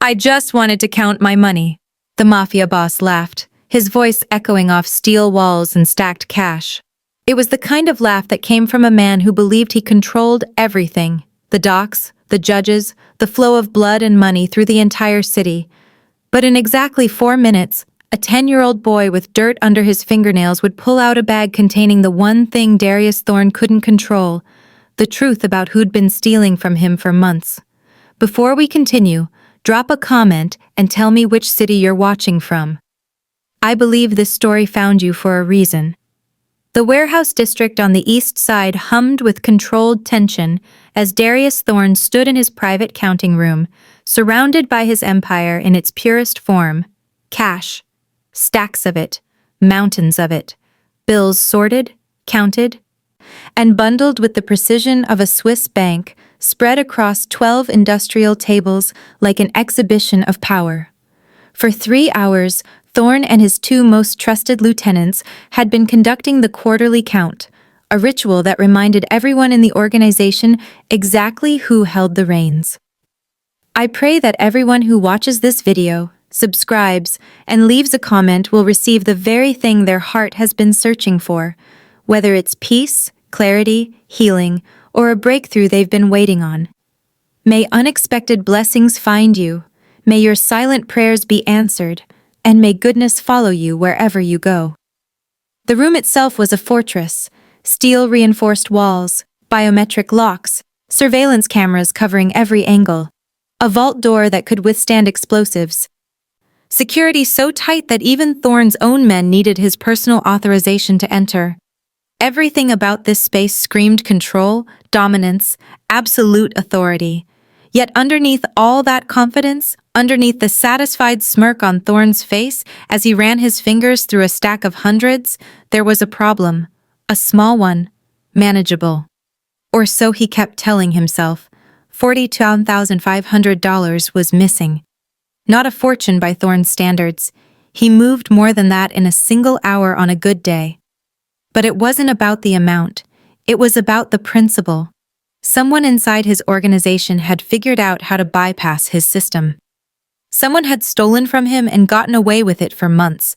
I just wanted to count my money. The Mafia boss laughed, his voice echoing off steel walls and stacked cash. It was the kind of laugh that came from a man who believed he controlled everything: the docks, the judges, the flow of blood and money through the entire city. But in exactly 4 minutes, a 10-year-old boy with dirt under his fingernails would pull out a bag containing the one thing Darius Thorne couldn't control: the truth about who'd been stealing from him for months. Before we continue, drop a comment and tell me which city you're watching from. I believe this story found you for a reason. The warehouse district on the east side hummed with controlled tension as Darius Thorne stood in his private counting room, surrounded by his empire in its purest form: cash. Stacks of it, mountains of it, bills sorted, counted, and bundled with the precision of a Swiss bank, spread across 12 industrial tables like an exhibition of power. For 3 hours, Thorne and his 2 most trusted lieutenants had been conducting the quarterly count, a ritual that reminded everyone in the organization exactly who held the reins. I pray that everyone who watches this video, subscribes, and leaves a comment will receive the very thing their heart has been searching for, whether it's peace, clarity, healing, or a breakthrough they've been waiting on. May unexpected blessings find you, may your silent prayers be answered, and may goodness follow you wherever you go. The room itself was a fortress: steel-reinforced walls, biometric locks, surveillance cameras covering every angle, a vault door that could withstand explosives. Security so tight that even Thorne's own men needed his personal authorization to enter. Everything about this space screamed control, dominance, absolute authority. Yet underneath all that confidence, underneath the satisfied smirk on Thorne's face as he ran his fingers through a stack of hundreds, there was a problem. A small one, manageable. Or so he kept telling himself. $42,500 was missing. Not a fortune by Thorne's standards. He moved more than that in a single hour on a good day. But it wasn't about the amount. It was about the principle. Someone inside his organization had figured out how to bypass his system. Someone had stolen from him and gotten away with it for months.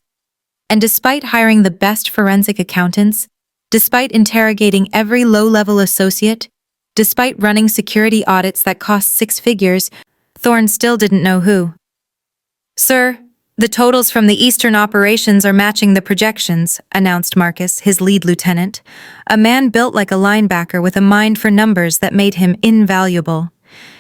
And despite hiring the best forensic accountants, despite interrogating every low-level associate, despite running security audits that cost 6 figures, Thorne still didn't know who. "Sir, the totals from the Eastern operations are matching the projections," announced Marcus, his lead lieutenant, a man built like a linebacker with a mind for numbers that made him invaluable.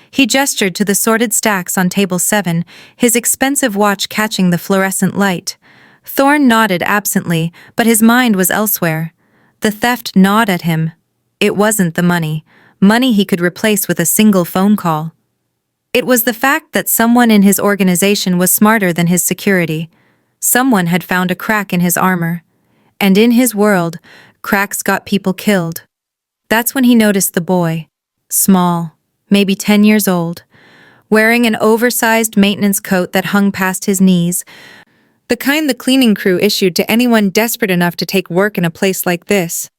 He gestured to the sorted stacks on table 7, his expensive watch catching the fluorescent light. Thorne nodded absently, but his mind was elsewhere. The theft gnawed at him. It wasn't the money. Money he could replace with a single phone call. It was the fact that someone in his organization was smarter than his security. Someone had found a crack in his armor. And in his world, cracks got people killed. That's when he noticed the boy. Small, maybe 10 years old, wearing an oversized maintenance coat that hung past his knees, the kind the cleaning crew issued to anyone desperate enough to take work in a place like this.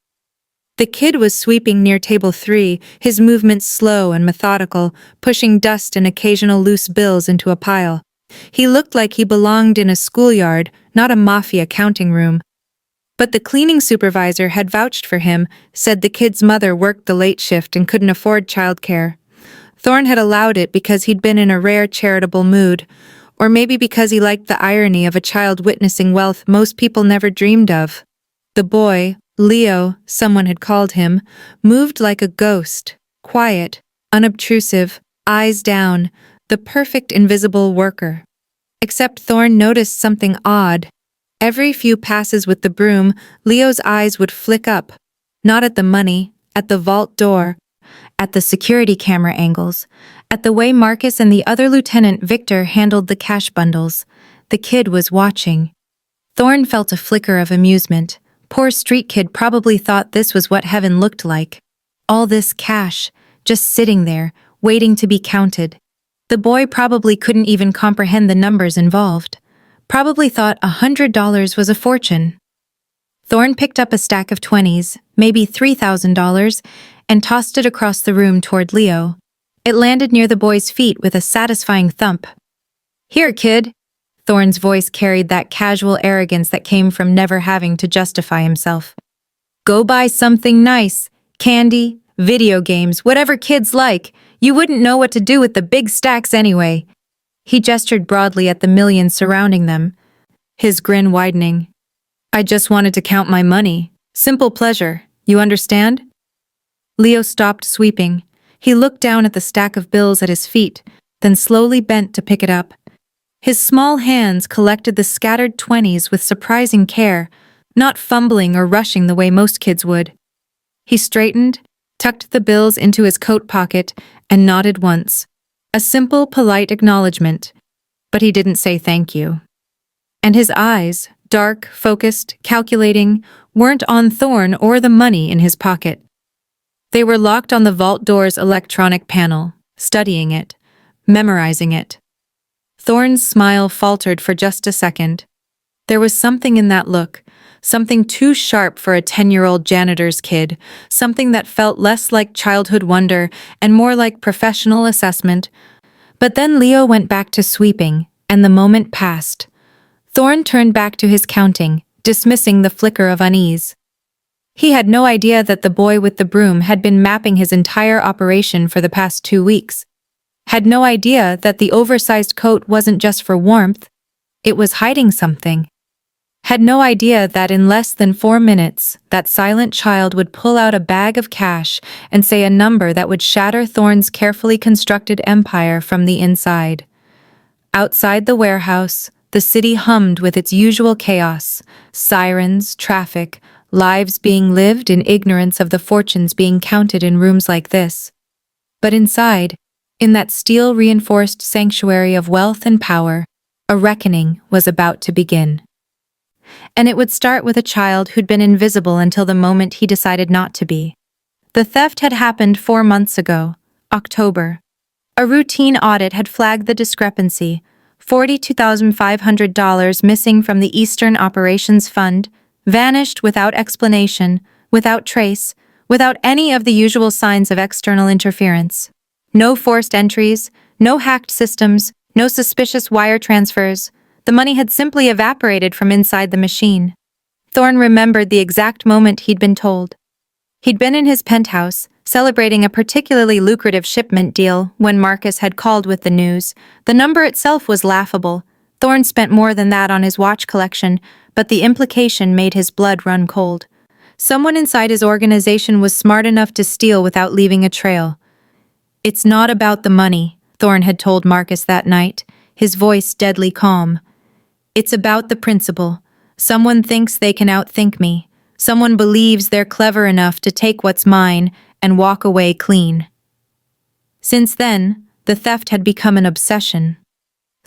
The kid was sweeping near table 3, his movements slow and methodical, pushing dust and occasional loose bills into a pile. He looked like he belonged in a schoolyard, not a Mafia counting room. But the cleaning supervisor had vouched for him, said the kid's mother worked the late shift and couldn't afford childcare. Thorne had allowed it because he'd been in a rare charitable mood, or maybe because he liked the irony of a child witnessing wealth most people never dreamed of. The boy, Leo, someone had called him, moved like a ghost, quiet, unobtrusive, eyes down, the perfect invisible worker. Except Thorne noticed something odd. Every few passes with the broom, Leo's eyes would flick up, not at the money, at the vault door, at the security camera angles, at the way Marcus and the other lieutenant Victor handled the cash bundles. The kid was watching. Thorne felt a flicker of amusement. Poor street kid probably thought this was what heaven looked like. All this cash, just sitting there, waiting to be counted. The boy probably couldn't even comprehend the numbers involved. Probably thought $100 was a fortune. Thorne picked up a stack of 20s, maybe $3,000, and tossed it across the room toward Leo. It landed near the boy's feet with a satisfying thump. Here, kid. Thorne's voice carried that casual arrogance that came from never having to justify himself. Go buy something nice. Candy, video games, whatever kids like. You wouldn't know what to do with the big stacks anyway. He gestured broadly at the millions surrounding them, his grin widening. I just wanted to count my money. Simple pleasure, you understand? Leo stopped sweeping. He looked down at the stack of bills at his feet, then slowly bent to pick it up. His small hands collected the scattered 20s with surprising care, not fumbling or rushing the way most kids would. He straightened, tucked the bills into his coat pocket, and nodded once. A simple, polite acknowledgement, but he didn't say thank you. And his eyes, dark, focused, calculating, weren't on Thorne or the money in his pocket. They were locked on the vault door's electronic panel, studying it, memorizing it. Thorne's smile faltered for just a second. There was something in that look, something too sharp for a 10-year-old janitor's kid, something that felt less like childhood wonder and more like professional assessment. But then Leo went back to sweeping, and the moment passed. Thorne turned back to his counting, dismissing the flicker of unease. He had no idea that the boy with the broom had been mapping his entire operation for the past 2 weeks. Had no idea that the oversized coat wasn't just for warmth, it was hiding something. Had no idea that in less than 4 minutes, that silent child would pull out a bag of cash and say a number that would shatter Thorne's carefully constructed empire from the inside. Outside the warehouse, the city hummed with its usual chaos, sirens, traffic, lives being lived in ignorance of the fortunes being counted in rooms like this. But inside, in that steel-reinforced sanctuary of wealth and power, a reckoning was about to begin. And it would start with a child who'd been invisible until the moment he decided not to be. The theft had happened 4 months ago, October. A routine audit had flagged the discrepancy, $42,500 missing from the Eastern Operations Fund, vanished without explanation, without trace, without any of the usual signs of external interference. No forced entries, no hacked systems, no suspicious wire transfers. The money had simply evaporated from inside the machine. Thorne remembered the exact moment he'd been told. He'd been in his penthouse, celebrating a particularly lucrative shipment deal when Marcus had called with the news. The number itself was laughable. Thorne spent more than that on his watch collection, but the implication made his blood run cold. Someone inside his organization was smart enough to steal without leaving a trail. It's not about the money, Thorne had told Marcus that night, his voice deadly calm. It's about the principle. Someone thinks they can outthink me. Someone believes they're clever enough to take what's mine and walk away clean. Since then, the theft had become an obsession.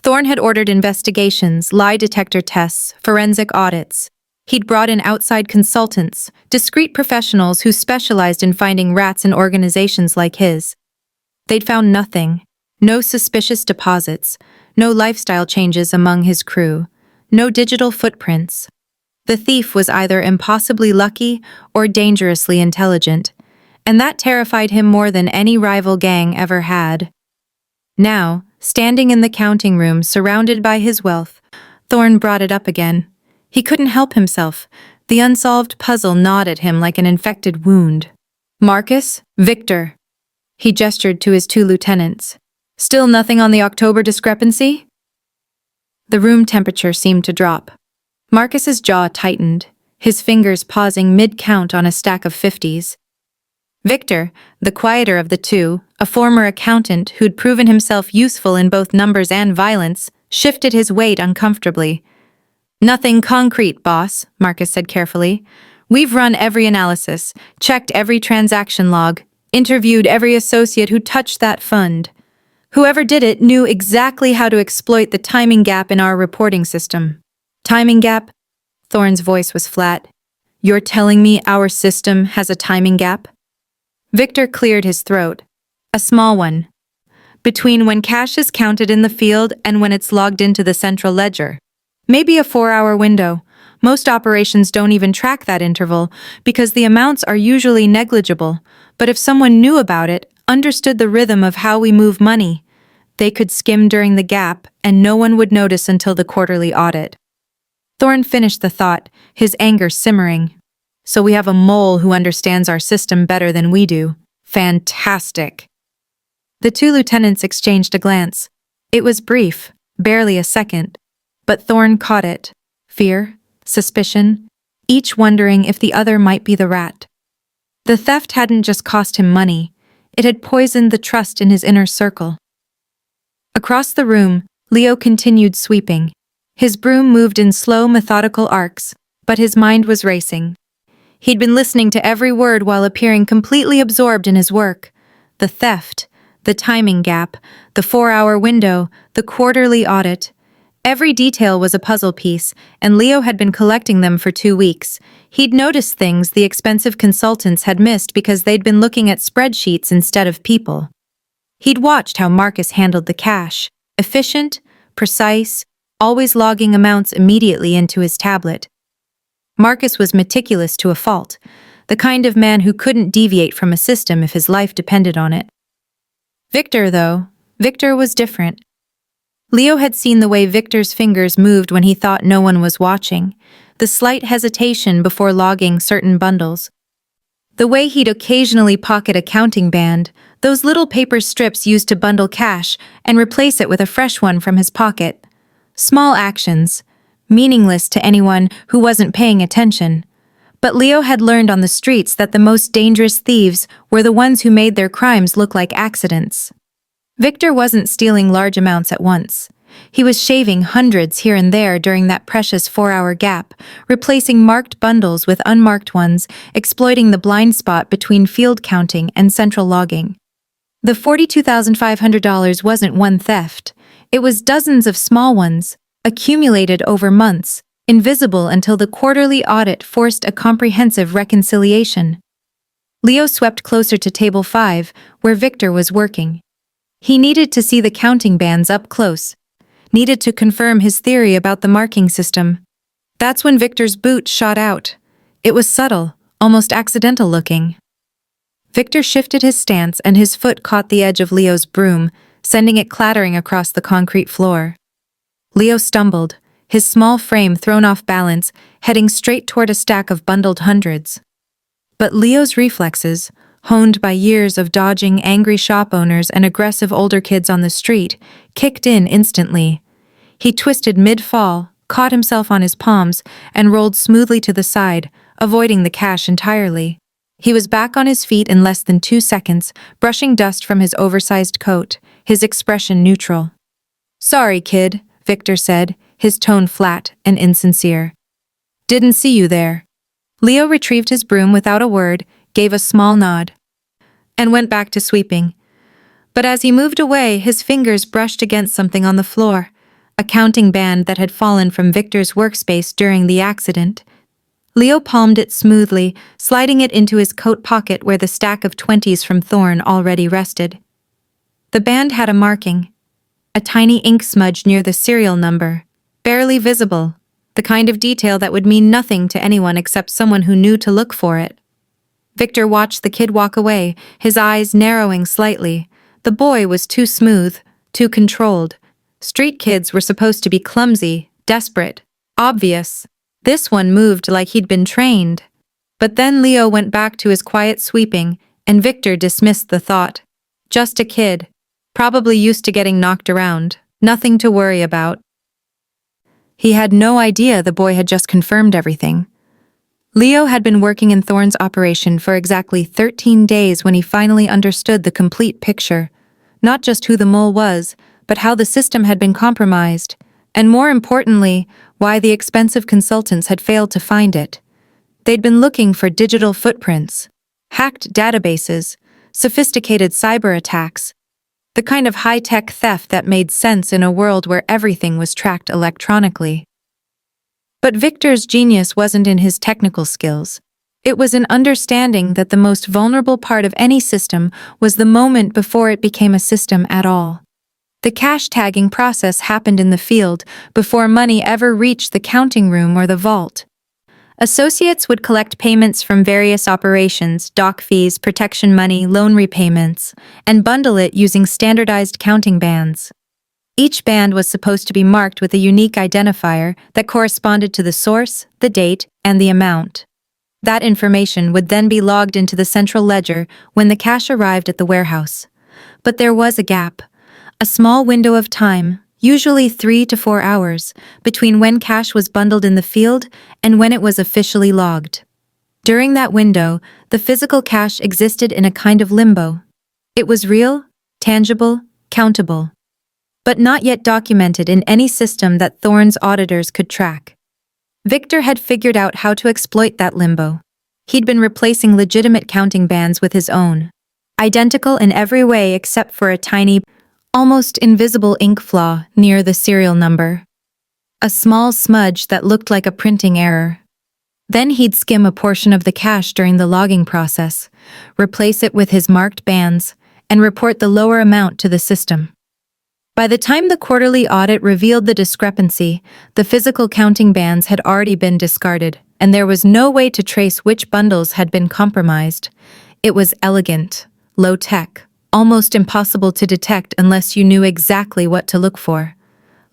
Thorne had ordered investigations, lie detector tests, forensic audits. He'd brought in outside consultants, discreet professionals who specialized in finding rats in organizations like his. They'd found nothing. No suspicious deposits, no lifestyle changes among his crew, no digital footprints. The thief was either impossibly lucky or dangerously intelligent, and that terrified him more than any rival gang ever had. Now, standing in the counting room surrounded by his wealth, Thorne brought it up again. He couldn't help himself. The unsolved puzzle gnawed at him like an infected wound. Marcus, Victor. He gestured to his 2 lieutenants. Still nothing on the October discrepancy? The room temperature seemed to drop. Marcus's jaw tightened, his fingers pausing mid-count on a stack of 50s. Victor, the quieter of the two, a former accountant who'd proven himself useful in both numbers and violence, shifted his weight uncomfortably. Nothing concrete, boss, Marcus said carefully. We've run every analysis, checked every transaction log, interviewed every associate who touched that fund. Whoever did it knew exactly how to exploit the timing gap in our reporting system. Timing gap? Thorne's voice was flat. You're telling me our system has a timing gap? Victor cleared his throat. A small one. Between when cash is counted in the field and when it's logged into the central ledger. Maybe a 4-hour window. Most operations don't even track that interval because the amounts are usually negligible, but if someone knew about it, understood the rhythm of how we move money, They could skim during the gap, and no one would notice until the quarterly audit. Thorne finished the thought, his anger simmering. So we have a mole who understands our system better than we do. Fantastic. The two lieutenants exchanged a glance. It was brief, barely a second, but Thorne caught it. Fear, suspicion, each wondering if the other might be the rat. The theft hadn't just cost him money, it had poisoned the trust in his inner circle. Across the room, Leo continued sweeping. His broom moved in slow, methodical arcs, but his mind was racing. He'd been listening to every word while appearing completely absorbed in his work. The theft, the timing gap, the 4-hour window, the quarterly audit. Every detail was a puzzle piece, and Leo had been collecting them for 2 weeks. He'd noticed things the expensive consultants had missed because they'd been looking at spreadsheets instead of people. He'd watched how Marcus handled the cash, efficient, precise, always logging amounts immediately into his tablet. Marcus was meticulous to a fault, the kind of man who couldn't deviate from a system if his life depended on it. Victor was different. Leo had seen the way Victor's fingers moved when he thought no one was watching, the slight hesitation before logging certain bundles. The way he'd occasionally pocket a counting band, those little paper strips used to bundle cash, and replace it with a fresh one from his pocket. Small actions, meaningless to anyone who wasn't paying attention. But Leo had learned on the streets that the most dangerous thieves were the ones who made their crimes look like accidents. Victor wasn't stealing large amounts at once. He was shaving hundreds here and there during that precious 4-hour gap, replacing marked bundles with unmarked ones, exploiting the blind spot between field counting and central logging. The $42,500 wasn't one theft. It was dozens of small ones, accumulated over months, invisible until the quarterly audit forced a comprehensive reconciliation. Leo swept closer to table 5, where Victor was working. He needed to see the counting bands up close, needed to confirm his theory about the marking system. That's when Victor's boot shot out. It was subtle, almost accidental looking. Victor shifted his stance and his foot caught the edge of Leo's broom, sending it clattering across the concrete floor. Leo stumbled, his small frame thrown off balance, heading straight toward a stack of bundled hundreds. But Leo's reflexes, honed by years of dodging angry shop owners and aggressive older kids on the street, kicked in instantly. He twisted mid-fall, caught himself on his palms, and rolled smoothly to the side, avoiding the cash entirely. He was back on his feet in less than 2 seconds, brushing dust from his oversized coat, his expression neutral. "Sorry, kid," Victor said, his tone flat and insincere. "Didn't see you there." Leo retrieved his broom without a word, gave a small nod, and went back to sweeping. But as he moved away, his fingers brushed against something on the floor, a counting band that had fallen from Victor's workspace during the accident. Leo palmed it smoothly, sliding it into his coat pocket where the stack of 20s from Thorne already rested. The band had a marking, a tiny ink smudge near the serial number, barely visible, the kind of detail that would mean nothing to anyone except someone who knew to look for it. Victor watched the kid walk away, his eyes narrowing slightly. The boy was too smooth, too controlled. Street kids were supposed to be clumsy, desperate, obvious. This one moved like he'd been trained. But then Leo went back to his quiet sweeping, and Victor dismissed the thought. Just a kid, probably used to getting knocked around, nothing to worry about. He had no idea the boy had just confirmed everything. Leo had been working in Thorne's operation for exactly 13 days when he finally understood the complete picture. Not just who the mole was, but how the system had been compromised, and more importantly, why the expensive consultants had failed to find it. They'd been looking for digital footprints, hacked databases, sophisticated cyber attacks, the kind of high-tech theft that made sense in a world where everything was tracked electronically. But Victor's genius wasn't in his technical skills. It was in understanding that the most vulnerable part of any system was the moment before it became a system at all. The cash tagging process happened in the field before money ever reached the counting room or the vault. Associates would collect payments from various operations, dock fees, protection money, loan repayments, and bundle it using standardized counting bands. Each band was supposed to be marked with a unique identifier that corresponded to the source, the date, and the amount. That information would then be logged into the central ledger when the cash arrived at the warehouse. But there was a gap, a small window of time, usually 3 to 4 hours, between when cash was bundled in the field and when it was officially logged. During that window, the physical cash existed in a kind of limbo. It was real, tangible, countable, but not yet documented in any system that Thorne's auditors could track. Victor had figured out how to exploit that limbo. He'd been replacing legitimate counting bands with his own, identical in every way except for a tiny, almost invisible ink flaw near the serial number. A small smudge that looked like a printing error. Then he'd skim a portion of the cash during the logging process, replace it with his marked bands, and report the lower amount to the system. By the time the quarterly audit revealed the discrepancy, the physical counting bands had already been discarded, and there was no way to trace which bundles had been compromised. It was elegant, low-tech, almost impossible to detect unless you knew exactly what to look for.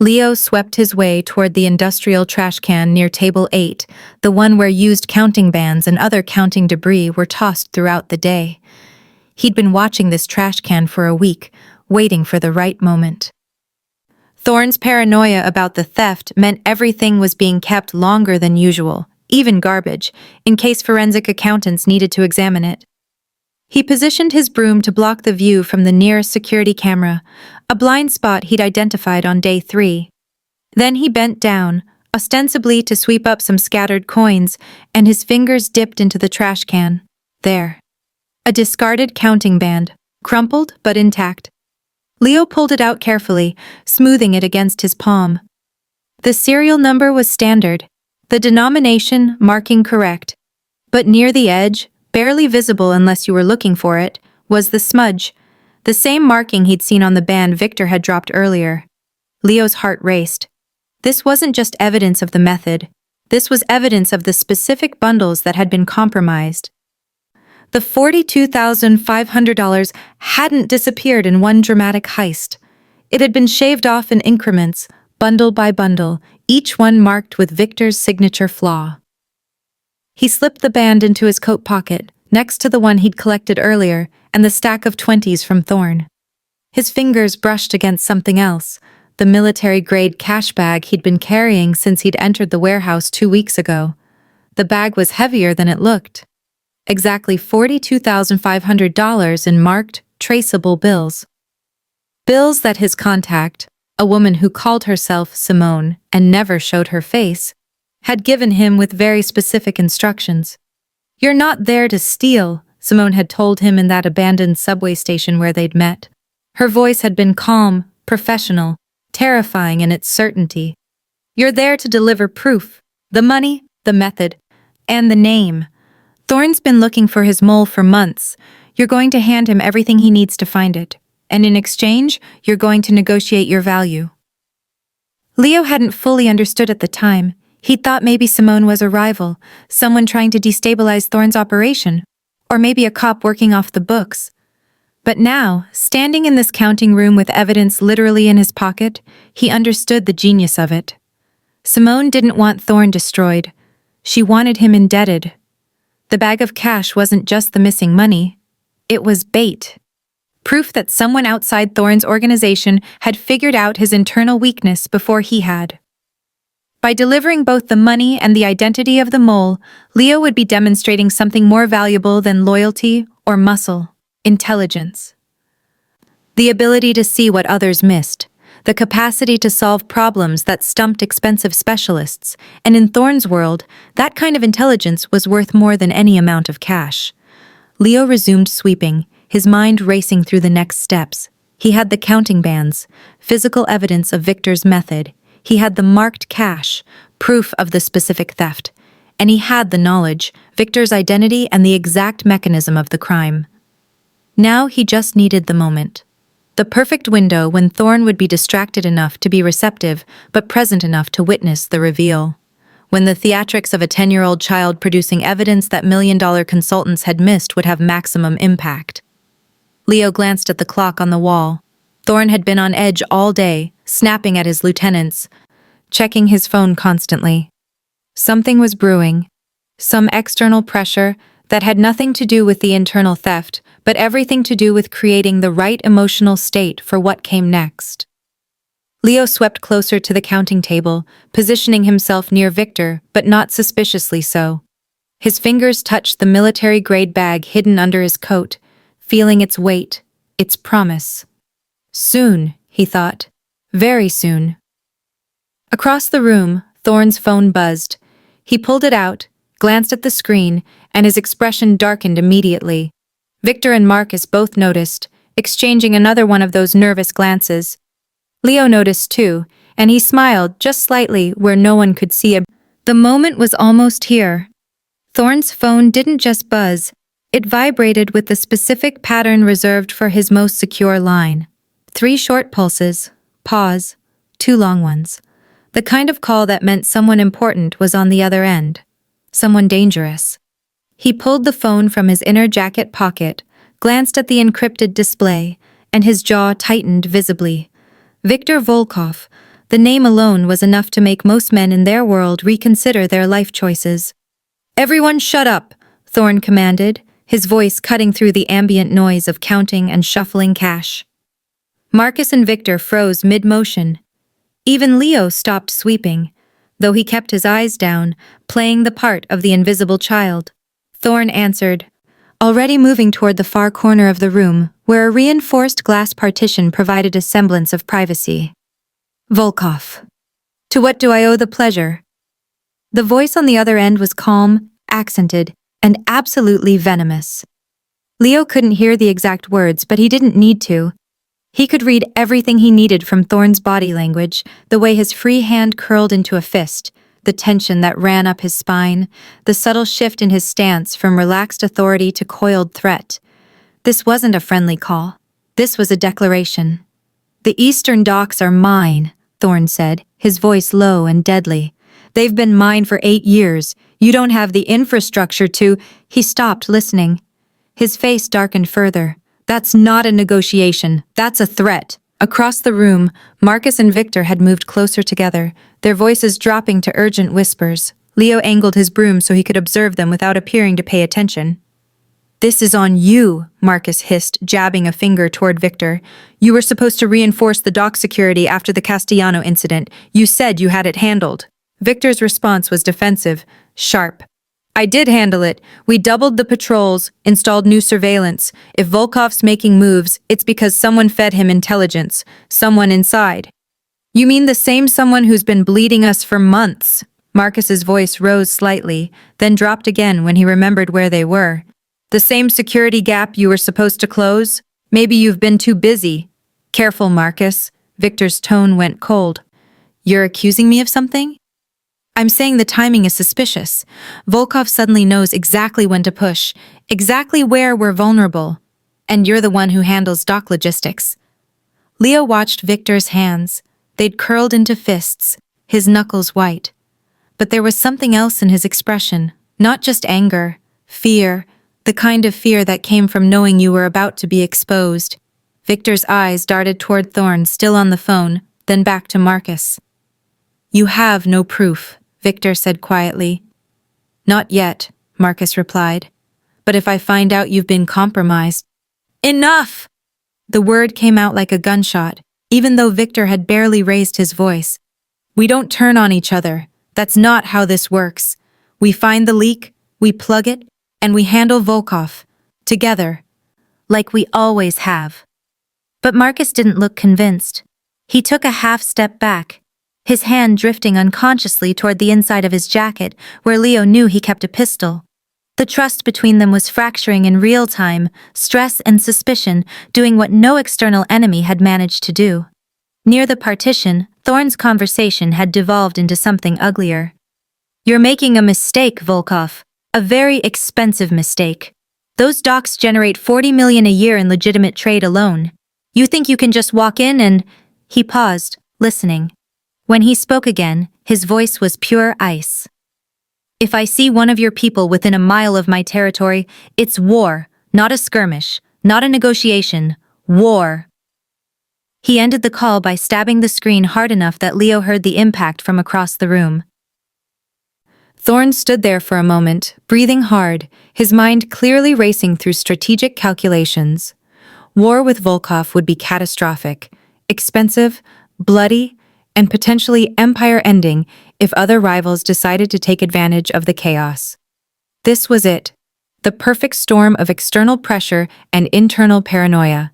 Leo swept his way toward the industrial trash can near Table 8, the one where used counting bands and other counting debris were tossed throughout the day. He'd been watching this trash can for a week, waiting for the right moment. Thorne's paranoia about the theft meant everything was being kept longer than usual, even garbage, in case forensic accountants needed to examine it. He positioned his broom to block the view from the nearest security camera, a blind spot he'd identified on day 3. Then he bent down, ostensibly to sweep up some scattered coins, and his fingers dipped into the trash can. There. A discarded counting band, crumpled but intact. Leo pulled it out carefully, smoothing it against his palm. The serial number was standard, the denomination marking correct, but near the edge, barely visible unless you were looking for it, was the smudge, the same marking he'd seen on the band Victor had dropped earlier. Leo's heart raced. This wasn't just evidence of the method. This was evidence of the specific bundles that had been compromised. The $42,500 hadn't disappeared in one dramatic heist. It had been shaved off in increments, bundle by bundle, each one marked with Victor's signature flaw. He slipped the band into his coat pocket, next to the one he'd collected earlier, and the stack of 20s from Thorne. His fingers brushed against something else, the military-grade cash bag he'd been carrying since he'd entered the warehouse 2 weeks ago. The bag was heavier than it looked. Exactly $42,500 in marked, traceable bills. Bills that his contact, a woman who called herself Simone and never showed her face, had given him with very specific instructions. "You're not there to steal," Simone had told him in that abandoned subway station where they'd met. Her voice had been calm, professional, terrifying in its certainty. "You're there to deliver proof, the money, the method, and the name. Thorne's been looking for his mole for months. You're going to hand him everything he needs to find it, and in exchange, you're going to negotiate your value." Leo hadn't fully understood at the time. He'd thought maybe Simone was a rival, someone trying to destabilize Thorne's operation, or maybe a cop working off the books. But now, standing in this counting room with evidence literally in his pocket, he understood the genius of it. Simone didn't want Thorne destroyed. She wanted him indebted. The bag of cash wasn't just the missing money. It was bait. Proof that someone outside Thorne's organization had figured out his internal weakness before he had. By delivering both the money and the identity of the mole, Leo would be demonstrating something more valuable than loyalty or muscle: intelligence. The ability to see what others missed, the capacity to solve problems that stumped expensive specialists, and in Thorne's world, that kind of intelligence was worth more than any amount of cash. Leo resumed sweeping, his mind racing through the next steps. He had the counting bands, physical evidence of Victor's method. He had the marked cash, proof of the specific theft. And he had the knowledge, Victor's identity, and the exact mechanism of the crime. Now he just needed the moment. The perfect window when Thorne would be distracted enough to be receptive, but present enough to witness the reveal. when the theatrics of a 10-year-old child producing evidence that million-dollar consultants had missed would have maximum impact. Leo glanced at the clock on the wall. Thorn had been on edge all day, snapping at his lieutenants, checking his phone constantly. Something was brewing. Some external pressure that had nothing to do with the internal theft, but everything to do with creating the right emotional state for what came next. Leo swept closer to the counting table, positioning himself near Victor, but not suspiciously so. His fingers touched the military-grade bag hidden under his coat, feeling its weight, its promise. Soon, he thought. Very soon. Across the room, Thorn's phone buzzed. He pulled it out, glanced at the screen, and his expression darkened immediately. Victor and Marcus both noticed, exchanging another one of those nervous glances. Leo noticed too, and he smiled just slightly where no one could see it. The moment was almost here. Thorn's phone didn't just buzz, it vibrated with the specific pattern reserved for his most secure line. 3 short pulses, pause, 2 long ones. The kind of call that meant someone important was on the other end. Someone dangerous. He pulled the phone from his inner jacket pocket, glanced at the encrypted display, and his jaw tightened visibly. Viktor Volkov. The name alone was enough to make most men in their world reconsider their life choices. "Everyone shut up," Thorn commanded, his voice cutting through the ambient noise of counting and shuffling cash. Marcus and Victor froze mid-motion. Even Leo stopped sweeping, though he kept his eyes down, playing the part of the invisible child. Thorn answered, already moving toward the far corner of the room, where a reinforced glass partition provided a semblance of privacy. "Volkov. To what do I owe the pleasure?" The voice on the other end was calm, accented, and absolutely venomous. Leo couldn't hear the exact words, but he didn't need to. He could read everything he needed from Thorn's body language, the way his free hand curled into a fist, the tension that ran up his spine, the subtle shift in his stance from relaxed authority to coiled threat. This wasn't a friendly call. This was a declaration. "The Eastern Docks are mine," Thorn said, his voice low and deadly. "They've been mine for 8 years. You don't have the infrastructure to—" He stopped, listening. His face darkened further. "That's not a negotiation. That's a threat." Across the room, Marcus and Victor had moved closer together, their voices dropping to urgent whispers. Leo angled his broom so he could observe them without appearing to pay attention. "This is on you," Marcus hissed, jabbing a finger toward Victor. "You were supposed to reinforce the dock security after the Castellano incident. You said you had it handled." Victor's response was defensive, sharp. "I did handle it. We doubled the patrols, installed new surveillance. If Volkov's making moves, it's because someone fed him intelligence, someone inside." "You mean the same someone who's been bleeding us for months?" Marcus's voice rose slightly, then dropped again when he remembered where they were. "The same security gap you were supposed to close? Maybe you've been too busy." "Careful, Marcus." Victor's tone went cold. "You're accusing me of something?" "I'm saying the timing is suspicious. Volkov suddenly knows exactly when to push, exactly where we're vulnerable. And you're the one who handles dock logistics." Leo watched Victor's hands. They'd curled into fists, his knuckles white. But there was something else in his expression, not just anger, fear, the kind of fear that came from knowing you were about to be exposed. Victor's eyes darted toward Thorn, still on the phone, then back to Marcus. "You have no proof," Victor said quietly. "Not yet," Marcus replied. "But if I find out you've been compromised—" "Enough!" The word came out like a gunshot, even though Victor had barely raised his voice. "We don't turn on each other. That's not how this works. We find the leak, we plug it, and we handle Volkov. Together. Like we always have." But Marcus didn't look convinced. He took a half step back, his hand drifting unconsciously toward the inside of his jacket, where Leo knew he kept a pistol. The trust between them was fracturing in real time, stress and suspicion doing what no external enemy had managed to do. Near the partition, Thorn's conversation had devolved into something uglier. "You're making a mistake, Volkov. A very expensive mistake. Those docks generate 40 million a year in legitimate trade alone. You think you can just walk in and—" He paused, listening. When he spoke again, his voice was pure ice. If I see one of your people within a mile of my territory, it's war, not a skirmish, not a negotiation. War. He ended the call by stabbing the screen hard enough that Leo heard the impact from across the room. Thorne stood there for a moment, breathing hard, his mind clearly racing through strategic calculations. War with Volkov would be catastrophic, expensive, bloody, and potentially empire-ending if other rivals decided to take advantage of the chaos. This was it, the perfect storm of external pressure and internal paranoia.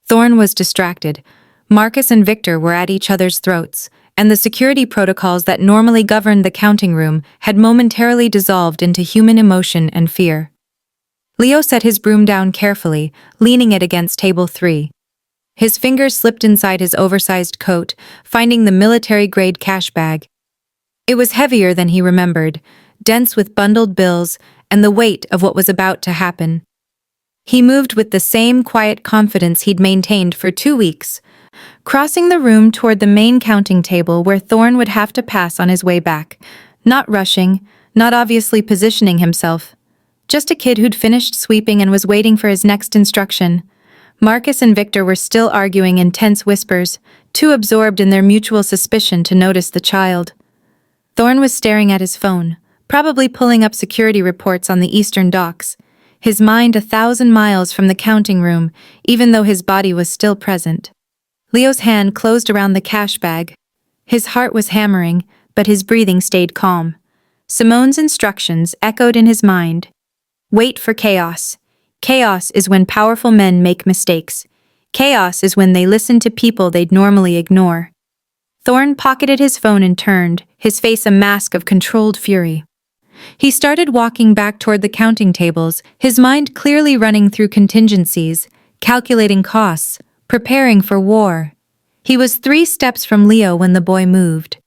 Thorne was distracted. Marcus and Victor were at each other's throats, and the security protocols that normally governed the counting room had momentarily dissolved into human emotion and fear. Leo set his broom down carefully, leaning it against table 3. His fingers slipped inside his oversized coat, finding the military-grade cash bag. It was heavier than he remembered, dense with bundled bills and the weight of what was about to happen. He moved with the same quiet confidence he'd maintained for 2 weeks, crossing the room toward the main counting table where Thorne would have to pass on his way back, not rushing, not obviously positioning himself. Just a kid who'd finished sweeping and was waiting for his next instruction. Marcus and Victor were still arguing in tense whispers, too absorbed in their mutual suspicion to notice the child. Thorne was staring at his phone, probably pulling up security reports on the eastern docks, his mind 1,000 miles from the counting room, even though his body was still present. Leo's hand closed around the cash bag. His heart was hammering, but his breathing stayed calm. Simone's instructions echoed in his mind. Wait for chaos. Chaos is when powerful men make mistakes. Chaos is when they listen to people they'd normally ignore. Thorne pocketed his phone and turned, his face a mask of controlled fury. He started walking back toward the counting tables, his mind clearly running through contingencies, calculating costs, preparing for war. He was 3 steps from Leo when the boy moved.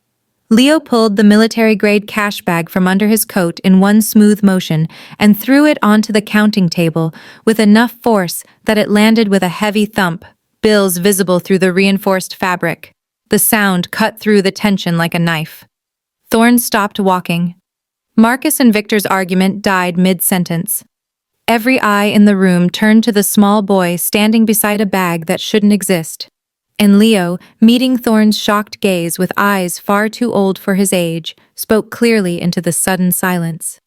Leo pulled the military-grade cash bag from under his coat in one smooth motion and threw it onto the counting table with enough force that it landed with a heavy thump, bills visible through the reinforced fabric. The sound cut through the tension like a knife. Thorne stopped walking. Marcus and Victor's argument died mid-sentence. Every eye in the room turned to the small boy standing beside a bag that shouldn't exist. And Leo, meeting Thorne's shocked gaze with eyes far too old for his age, spoke clearly into the sudden silence.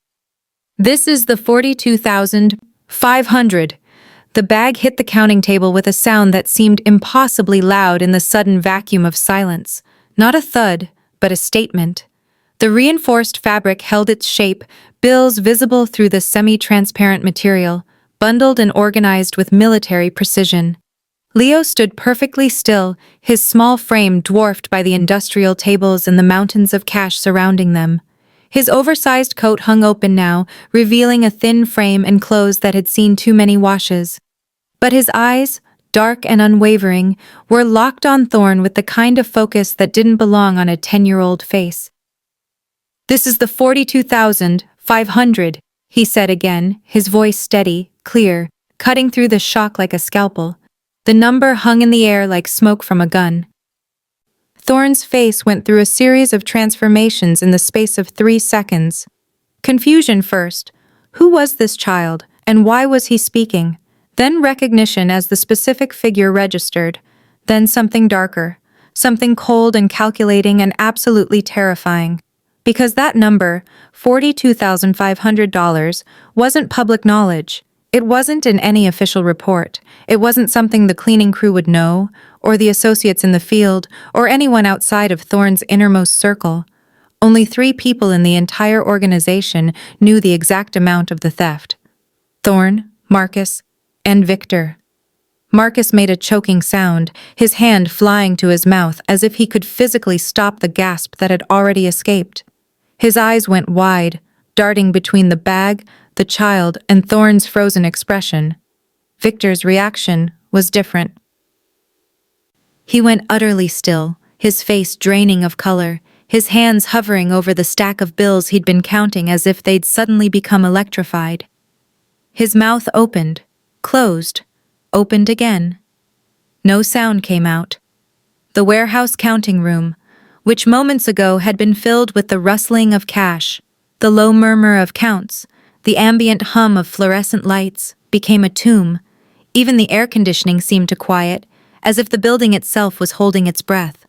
This is the 42,500. The bag hit the counting table with a sound that seemed impossibly loud in the sudden vacuum of silence. Not a thud, but a statement. The reinforced fabric held its shape, bills visible through the semi-transparent material, bundled and organized with military precision. Leo stood perfectly still, his small frame dwarfed by the industrial tables and the mountains of cash surrounding them. His oversized coat hung open now, revealing a thin frame and clothes that had seen too many washes. But his eyes, dark and unwavering, were locked on Thorne with the kind of focus that didn't belong on a 10-year-old face. This is the 42,500, he said again, his voice steady, clear, cutting through the shock like a scalpel. The number hung in the air like smoke from a gun. Thorne's face went through a series of transformations in the space of 3 seconds. Confusion first. Who was this child, and why was he speaking? Then recognition as the specific figure registered. Then something darker. Something cold and calculating and absolutely terrifying. Because that number, $42,500, wasn't public knowledge. It wasn't in any official report. It wasn't something the cleaning crew would know, or the associates in the field, or anyone outside of Thorne's innermost circle. Only 3 people in the entire organization knew the exact amount of the theft. Thorne, Marcus, and Victor. Marcus made a choking sound, his hand flying to his mouth as if he could physically stop the gasp that had already escaped. His eyes went wide, darting between the bag, the child, and Thorne's frozen expression. Victor's reaction was different. He went utterly still, his face draining of color, his hands hovering over the stack of bills he'd been counting as if they'd suddenly become electrified. His mouth opened, closed, opened again. No sound came out. The warehouse counting room, which moments ago had been filled with the rustling of cash, The low murmur of counts, the ambient hum of fluorescent lights, became a tomb. Even the air conditioning seemed to quiet, as if the building itself was holding its breath.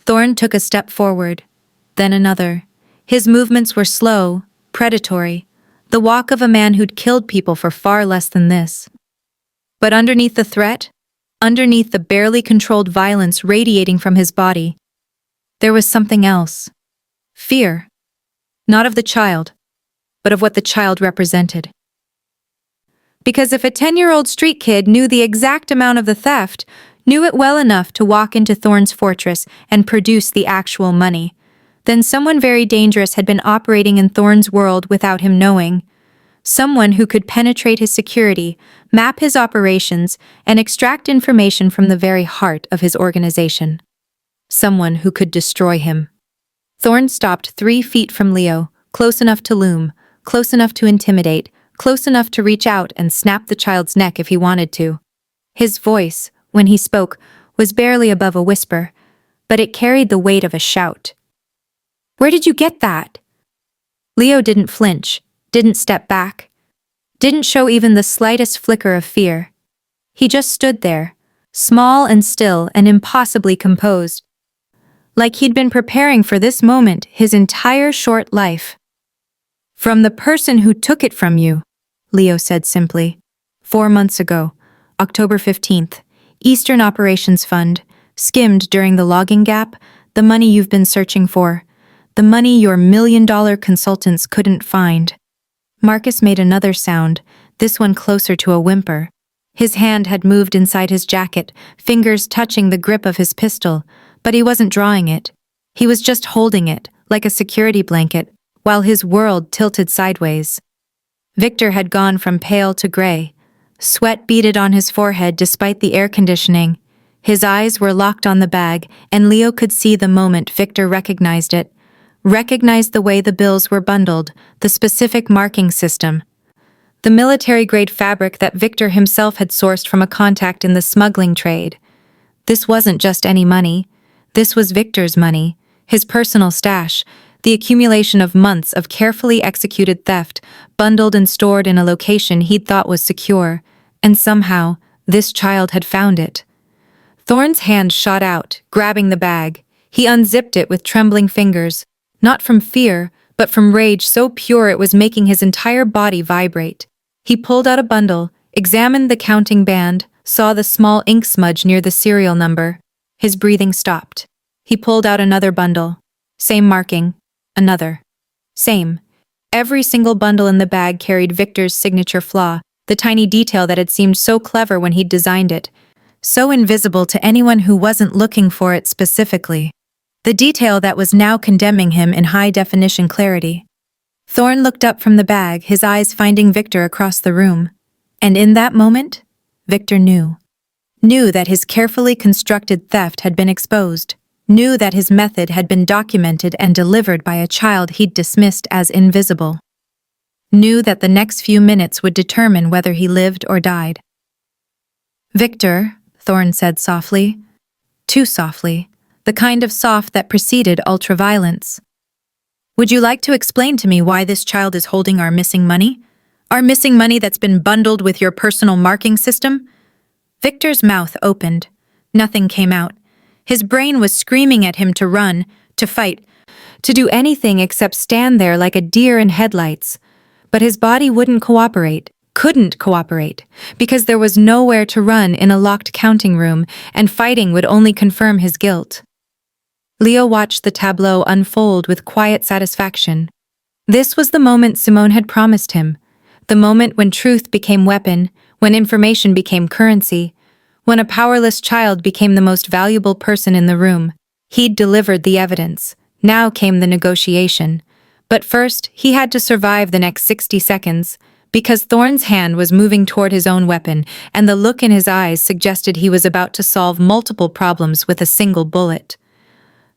Thorne took a step forward, then another. His movements were slow, predatory, the walk of a man who'd killed people for far less than this. But underneath the threat, underneath the barely controlled violence radiating from his body, there was something else. Fear. Not of the child, but of what the child represented. Because if a 10-year-old street kid knew the exact amount of the theft, knew it well enough to walk into Thorne's fortress and produce the actual money, then someone very dangerous had been operating in Thorne's world without him knowing. Someone who could penetrate his security, map his operations, and extract information from the very heart of his organization. Someone who could destroy him. Thorne stopped 3 feet from Leo, close enough to loom, close enough to intimidate, close enough to reach out and snap the child's neck if he wanted to. His voice, when he spoke, was barely above a whisper, but it carried the weight of a shout. "Where did you get that?" Leo didn't flinch, didn't step back, didn't show even the slightest flicker of fear. He just stood there, small and still and impossibly composed, like he'd been preparing for this moment his entire short life. "From the person who took it from you," Leo said simply. 4 months ago, October 15th, Eastern Operations Fund, skimmed during the logging gap, the money you've been searching for, the money your $1 million consultants couldn't find. Marcus made another sound, this one closer to a whimper. His hand had moved inside his jacket, fingers touching the grip of his pistol, but he wasn't drawing it. He was just holding it, like a security blanket, while his world tilted sideways. Victor had gone from pale to gray. Sweat beaded on his forehead despite the air conditioning. His eyes were locked on the bag, and Leo could see the moment Victor recognized it. Recognized the way the bills were bundled, the specific marking system. The military-grade fabric that Victor himself had sourced from a contact in the smuggling trade. This wasn't just any money. This was Victor's money, his personal stash, the accumulation of months of carefully executed theft, bundled and stored in a location he'd thought was secure, and somehow, this child had found it. Thorne's hand shot out, grabbing the bag. He unzipped it with trembling fingers, not from fear, but from rage so pure it was making his entire body vibrate. He pulled out a bundle, examined the counting band, saw the small ink smudge near the serial number. His breathing stopped. He pulled out another bundle. Same marking. Another. Same. Every single bundle in the bag carried Victor's signature flaw, the tiny detail that had seemed so clever when he'd designed it, so invisible to anyone who wasn't looking for it specifically. The detail that was now condemning him in high-definition clarity. Thorne looked up from the bag, his eyes finding Victor across the room. And in that moment, Victor knew. Knew that his carefully constructed theft had been exposed. Knew that his method had been documented and delivered by a child he'd dismissed as invisible. Knew that the next few minutes would determine whether he lived or died. "Victor," Thorne said softly. Too softly. The kind of soft that preceded ultraviolence. "Would you like to explain to me why this child is holding our missing money? Our missing money that's been bundled with your personal marking system?" Victor's mouth opened. Nothing came out. His brain was screaming at him to run, to fight, to do anything except stand there like a deer in headlights. But his body wouldn't cooperate, couldn't cooperate, because there was nowhere to run in a locked counting room, and fighting would only confirm his guilt. Leo watched the tableau unfold with quiet satisfaction. This was the moment Simone had promised him, the moment when truth became weapon, when information became currency, when a powerless child became the most valuable person in the room. He'd delivered the evidence. Now came the negotiation. But first, he had to survive the next 60 seconds, because Thorne's hand was moving toward his own weapon, and the look in his eyes suggested he was about to solve multiple problems with a single bullet.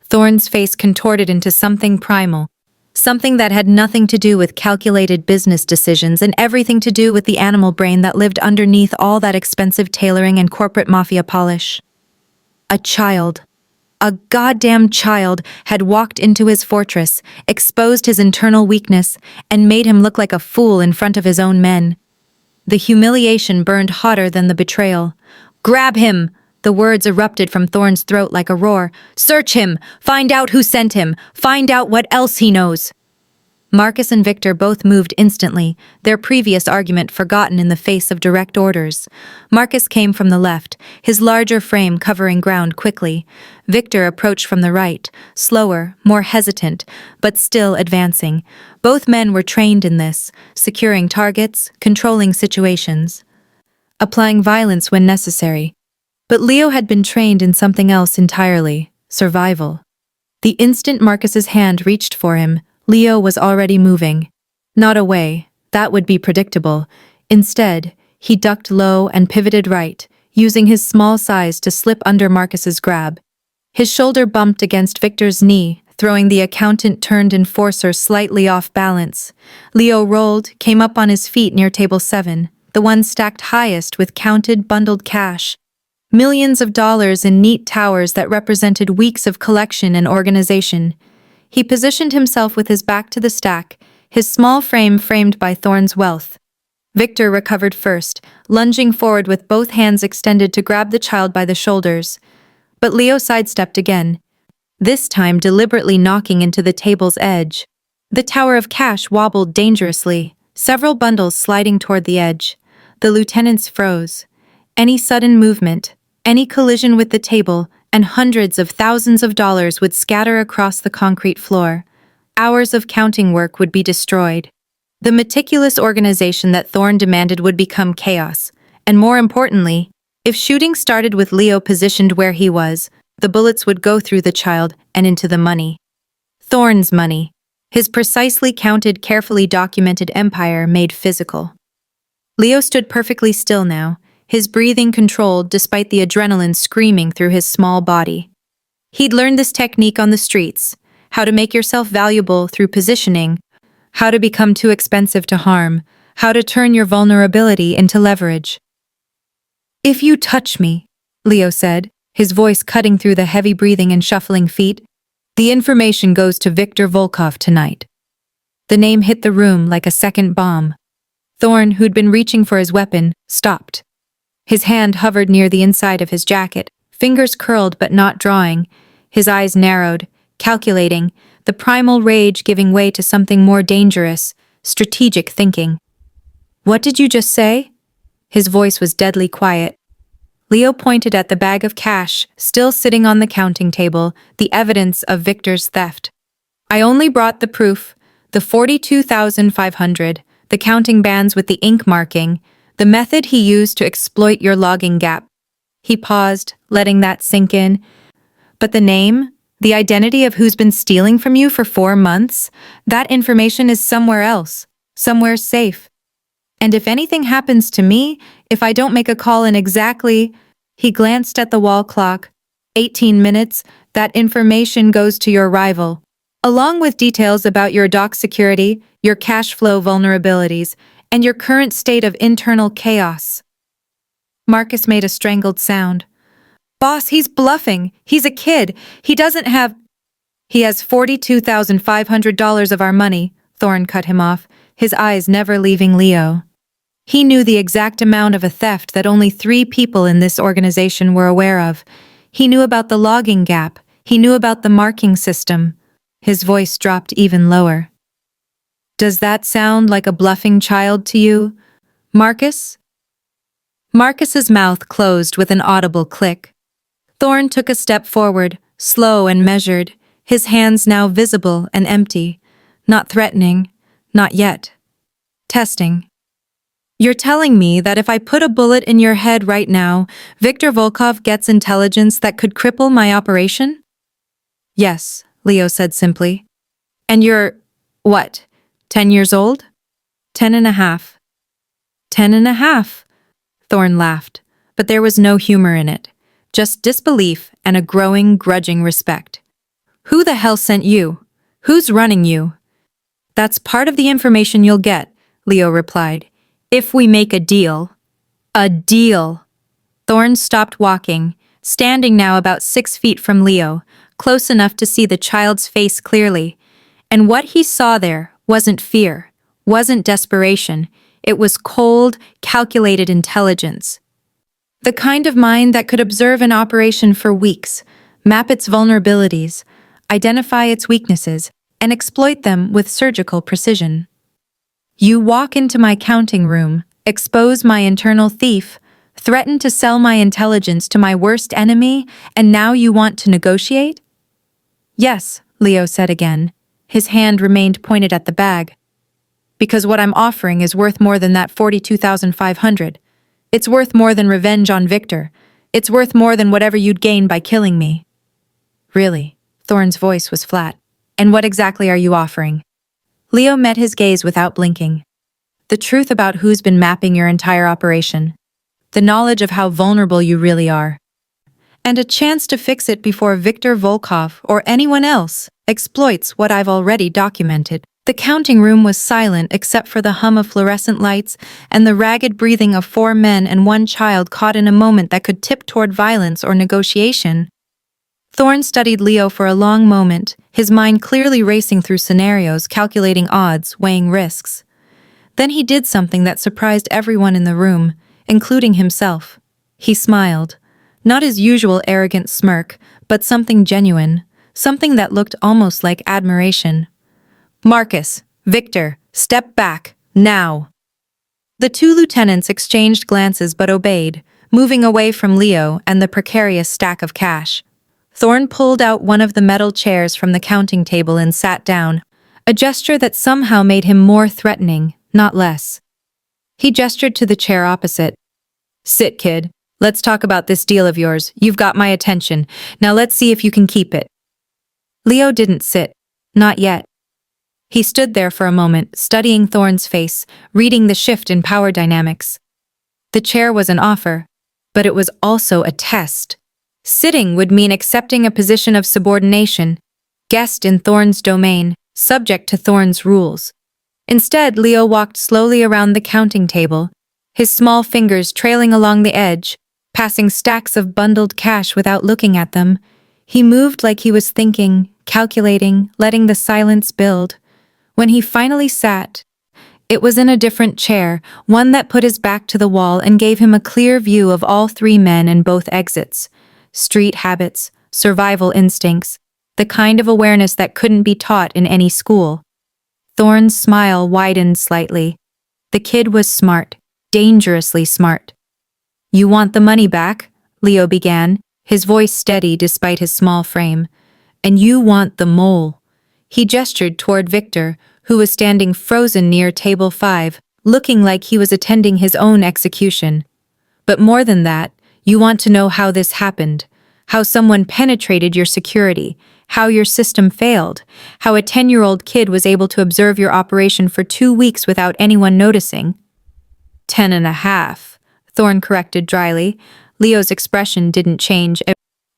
Thorne's face contorted into something primal, something that had nothing to do with calculated business decisions and everything to do with the animal brain that lived underneath all that expensive tailoring and corporate mafia polish. A child. A goddamn child had walked into his fortress, exposed his internal weakness, and made him look like a fool in front of his own men. The humiliation burned hotter than the betrayal. "Grab him!" The words erupted from Thorne's throat like a roar. "Search him! Find out who sent him! Find out what else he knows!" Marcus and Victor both moved instantly, their previous argument forgotten in the face of direct orders. Marcus came from the left, his larger frame covering ground quickly. Victor approached from the right, slower, more hesitant, but still advancing. Both men were trained in this, securing targets, controlling situations, applying violence when necessary. But Leo had been trained in something else entirely: survival. The instant Marcus's hand reached for him, Leo was already moving. Not away, that would be predictable. Instead, he ducked low and pivoted right, using his small size to slip under Marcus's grab. His shoulder bumped against Victor's knee, throwing the accountant-turned enforcer slightly off balance. Leo rolled, came up on his feet near table 7, the one stacked highest with counted, bundled cash. Millions of dollars in neat towers that represented weeks of collection and organization. He positioned himself with his back to the stack, his small frame framed by Thorne's wealth. Victor recovered first, lunging forward with both hands extended to grab the child by the shoulders. But Leo sidestepped again, this time deliberately knocking into the table's edge. The tower of cash wobbled dangerously, several bundles sliding toward the edge. The lieutenants froze. Any sudden movement, any collision with the table, and hundreds of thousands of dollars would scatter across the concrete floor. Hours of counting work would be destroyed. The meticulous organization that Thorne demanded would become chaos. And more importantly, if shooting started with Leo positioned where he was, the bullets would go through the child and into the money. Thorne's money. His precisely counted, carefully documented empire made physical. Leo stood perfectly still now, his breathing controlled despite the adrenaline screaming through his small body. He'd learned this technique on the streets, how to make yourself valuable through positioning, how to become too expensive to harm, how to turn your vulnerability into leverage. "If you touch me," Leo said, his voice cutting through the heavy breathing and shuffling feet, "the information goes to Viktor Volkov tonight." The name hit the room like a second bomb. Thorne, who'd been reaching for his weapon, stopped. His hand hovered near the inside of his jacket, fingers curled but not drawing, his eyes narrowed, calculating, the primal rage giving way to something more dangerous, strategic thinking. "What did you just say?" His voice was deadly quiet. Leo pointed at the bag of cash, still sitting on the counting table, the evidence of Victor's theft. "I only brought the proof, the 42,500, the counting bands with the ink marking, the method he used to exploit your logging gap." He paused, letting that sink in. "But the name, the identity of who's been stealing from you for 4 months, that information is somewhere else, somewhere safe. And if anything happens to me, if I don't make a call in exactly," he glanced at the wall clock, 18 minutes, "that information goes to your rival, along with details about your dock security, your cash flow vulnerabilities, and your current state of internal chaos." Marcus made a strangled sound. "Boss, he's bluffing. He's a kid. He doesn't have—" "He has $42,500 of our money," Thorne cut him off, his eyes never leaving Leo. He knew the exact amount of a theft that only 3 people in this organization were aware of. He knew about the logging gap. He knew about the marking system. His voice dropped even lower. "Does that sound like a bluffing child to you, Marcus?" Marcus's mouth closed with an audible click. Thorne took a step forward, slow and measured, his hands now visible and empty. Not threatening, not yet. Testing. "You're telling me that if I put a bullet in your head right now, Viktor Volkov gets intelligence that could cripple my operation?" "Yes," Leo said simply. "And you're, what, 10 years old?" 10 and a half. 10 and a half, Thorne laughed, but there was no humor in it, just disbelief and a growing, grudging respect. "Who the hell sent you? Who's running you?" "That's part of the information you'll get," Leo replied. "If we make a deal." "A deal." Thorne stopped walking, standing now about 6 feet from Leo, close enough to see the child's face clearly. And what he saw there wasn't fear, wasn't desperation, it was cold, calculated intelligence. The kind of mind that could observe an operation for weeks, map its vulnerabilities, identify its weaknesses, and exploit them with surgical precision. You walk into my counting room, expose my internal thief, threaten to sell my intelligence to my worst enemy, and now you want to negotiate? Yes, Leo said again. His hand remained pointed at the bag. Because what I'm offering is worth more than that 42,500. It's worth more than revenge on Victor. It's worth more than whatever you'd gain by killing me. Really? Thorne's voice was flat. And what exactly are you offering? Leo met his gaze without blinking. The truth about who's been mapping your entire operation. The knowledge of how vulnerable you really are. And a chance to fix it before Victor Volkov or anyone else exploits what I've already documented. The counting room was silent except for the hum of fluorescent lights and the ragged breathing of 4 men and 1 child caught in a moment that could tip toward violence or negotiation. Thorne studied Leo for a long moment, his mind clearly racing through scenarios, calculating odds, weighing risks. Then he did something that surprised everyone in the room, including himself. He smiled. Not his usual arrogant smirk, but something genuine, something that looked almost like admiration. Marcus, Victor, step back, now. The 2 lieutenants exchanged glances but obeyed, moving away from Leo and the precarious stack of cash. Thorne pulled out one of the metal chairs from the counting table and sat down, a gesture that somehow made him more threatening, not less. He gestured to the chair opposite. Sit, kid. Let's talk about this deal of yours. You've got my attention. Now let's see if you can keep it. Leo didn't sit. Not yet. He stood there for a moment, studying Thorne's face, reading the shift in power dynamics. The chair was an offer, but it was also a test. Sitting would mean accepting a position of subordination, guest in Thorne's domain, subject to Thorne's rules. Instead, Leo walked slowly around the counting table, his small fingers trailing along the edge, passing stacks of bundled cash without looking at them. He moved like he was thinking, calculating, letting the silence build. When he finally sat, it was in a different chair, one that put his back to the wall and gave him a clear view of all 3 men and both exits. Street habits, survival instincts, the kind of awareness that couldn't be taught in any school. Thorne's smile widened slightly. The kid was smart, dangerously smart. You want the money back? Leo began, his voice steady despite his small frame. And you want the mole. He gestured toward Victor, who was standing frozen near table 5, looking like he was attending his own execution. But more than that, you want to know how this happened, how someone penetrated your security, how your system failed, how a 10-year-old kid was able to observe your operation for 2 weeks without anyone noticing. 10.5, Thorne corrected dryly. Leo's expression didn't change.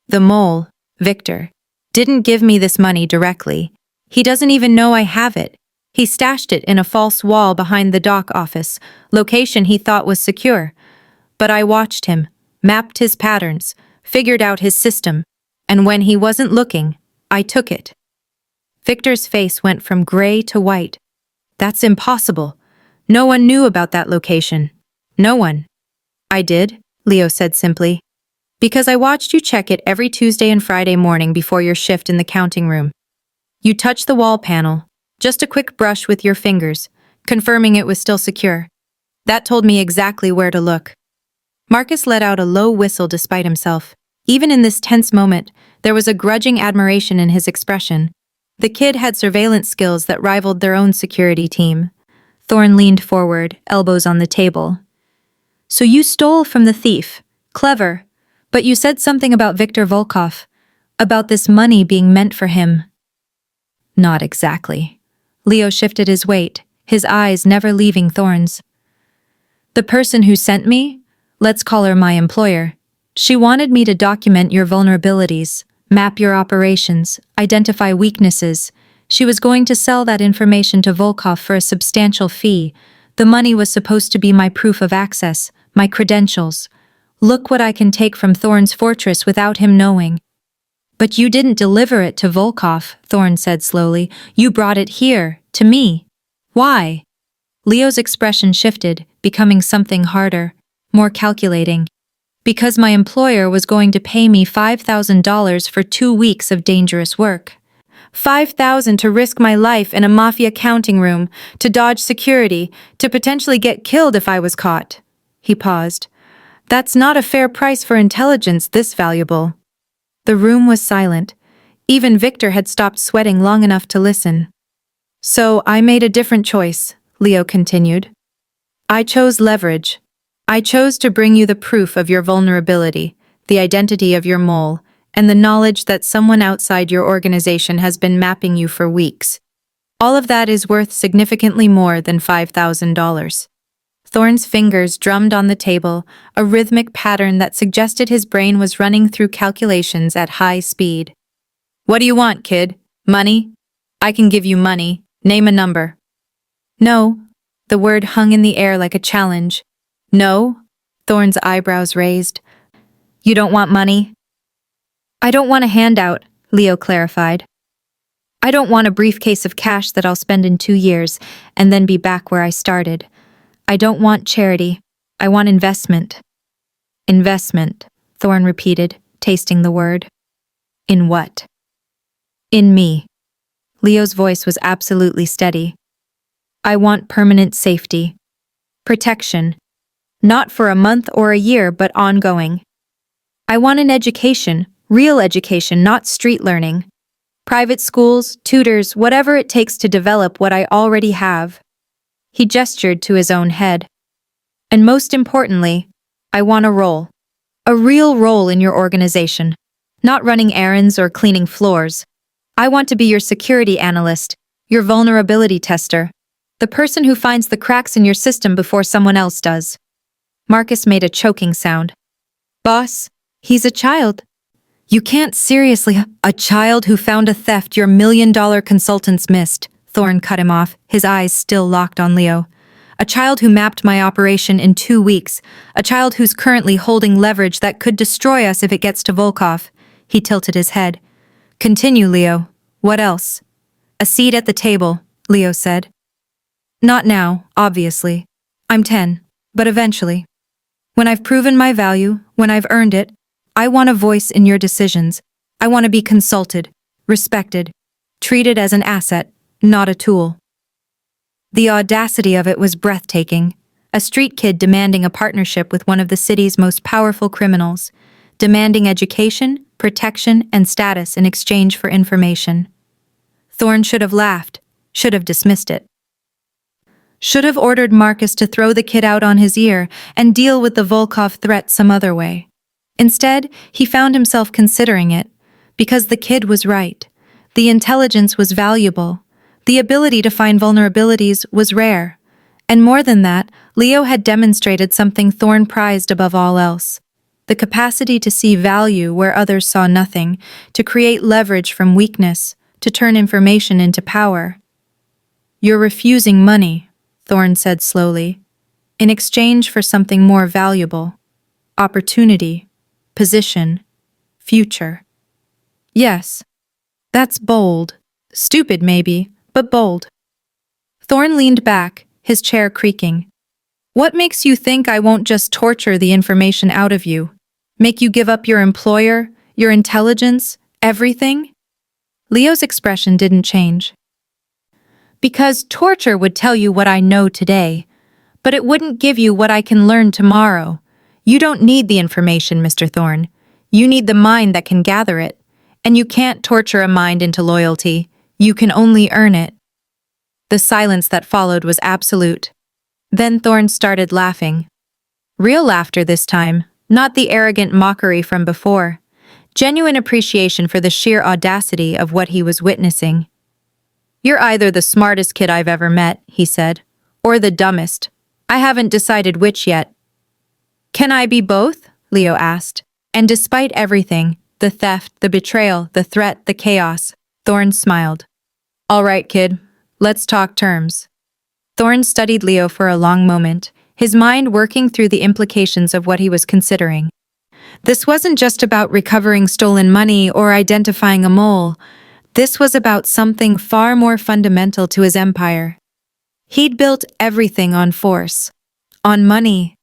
The mole, Victor, didn't give me this money directly. He doesn't even know I have it. He stashed it in a false wall behind the dock office, location he thought was secure. But I watched him, mapped his patterns, figured out his system, and when he wasn't looking, I took it. Victor's face went from gray to white. That's impossible. No one knew about that location. No one. I did, Leo said simply. Because I watched you check it every Tuesday and Friday morning before your shift in the counting room. You touched the wall panel, just a quick brush with your fingers, confirming it was still secure. That told me exactly where to look. Marcus let out a low whistle despite himself. Even in this tense moment, there was a grudging admiration in his expression. The kid had surveillance skills that rivaled their own security team. Thorne leaned forward, elbows on the table. So you stole from the thief. Clever. But you said something about Victor Volkov, about this money being meant for him. Not exactly. Leo shifted his weight, his eyes never leaving Thorne's. The person who sent me? Let's call her my employer. She wanted me to document your vulnerabilities, map your operations, identify weaknesses. She was going to sell that information to Volkov for a substantial fee. The money was supposed to be my proof of access, my credentials. Look what I can take from Thorn's fortress without him knowing. But you didn't deliver it to Volkov, Thorn said slowly. You brought it here, to me. Why? Leo's expression shifted, becoming something harder, more calculating. Because my employer was going to pay me $5,000 for 2 weeks of dangerous work. $5,000 to risk my life in a Mafia counting room, to dodge security, to potentially get killed if I was caught. He paused. That's not a fair price for intelligence this valuable. The room was silent. Even Victor had stopped sweating long enough to listen. So I made a different choice, Leo continued. I chose leverage. I chose to bring you the proof of your vulnerability, the identity of your mole, and the knowledge that someone outside your organization has been mapping you for weeks. All of that is worth significantly more than $5,000. Thorn's fingers drummed on the table, a rhythmic pattern that suggested his brain was running through calculations at high speed. What do you want, kid? Money? I can give you money. Name a number. No. The word hung in the air like a challenge. No? Thorn's eyebrows raised. You don't want money? I don't want a handout, Leo clarified. I don't want a briefcase of cash that I'll spend in 2 years and then be back where I started. I don't want charity. I want investment. Investment, Thorn repeated, tasting the word. In what? In me. Leo's voice was absolutely steady. I want permanent safety. Protection. Not for a month or a year, but ongoing. I want an education, real education, not street learning. Private schools, tutors, whatever it takes to develop what I already have. He gestured to his own head. And most importantly, I want a role. A real role in your organization. Not running errands or cleaning floors. I want to be your security analyst, your vulnerability tester, the person who finds the cracks in your system before someone else does. Marcus made a choking sound. Boss, he's a child. You can't seriously— A child who found a theft your $1 million consultants missed. Thorn cut him off, his eyes still locked on Leo. A child who mapped my operation in 2 weeks. A child who's currently holding leverage that could destroy us if it gets to Volkov. He tilted his head. Continue, Leo. What else? A seat at the table, Leo said. Not now, obviously. I'm 10, but eventually. When I've proven my value, when I've earned it, I want a voice in your decisions. I want to be consulted, respected, treated as an asset, not a tool. The audacity of it was breathtaking. A street kid demanding a partnership with one of the city's most powerful criminals, demanding education, protection, and status in exchange for information. Thorn should have laughed, should have dismissed it. Should have ordered Marcus to throw the kid out on his ear and deal with the Volkov threat some other way. Instead, he found himself considering it, because the kid was right. The intelligence was valuable. The ability to find vulnerabilities was rare. And more than that, Leo had demonstrated something Thorn prized above all else. The capacity to see value where others saw nothing, to create leverage from weakness, to turn information into power. You're refusing money, Thorn said slowly, in exchange for something more valuable. Opportunity, position, future. Yes. That's bold. Stupid maybe, but bold. Thorn leaned back, his chair creaking. What makes you think I won't just torture the information out of you? Make you give up your employer, your intelligence, everything? Leo's expression didn't change. Because torture would tell you what I know today, but it wouldn't give you what I can learn tomorrow. You don't need the information, Mr. Thorn. You need the mind that can gather it. And you can't torture a mind into loyalty. You can only earn it. The silence that followed was absolute. Then Thorn started laughing. Real laughter this time, not the arrogant mockery from before. Genuine appreciation for the sheer audacity of what he was witnessing. You're either the smartest kid I've ever met, he said, or the dumbest. I haven't decided which yet. Can I be both? Leo asked. And despite everything, the theft, the betrayal, the threat, the chaos, Thorn smiled. All right, kid, let's talk terms. Thorn studied Leo for a long moment, his mind working through the implications of what he was considering. This wasn't just about recovering stolen money or identifying a mole. This was about something far more fundamental to his empire. He'd built everything on force, on money,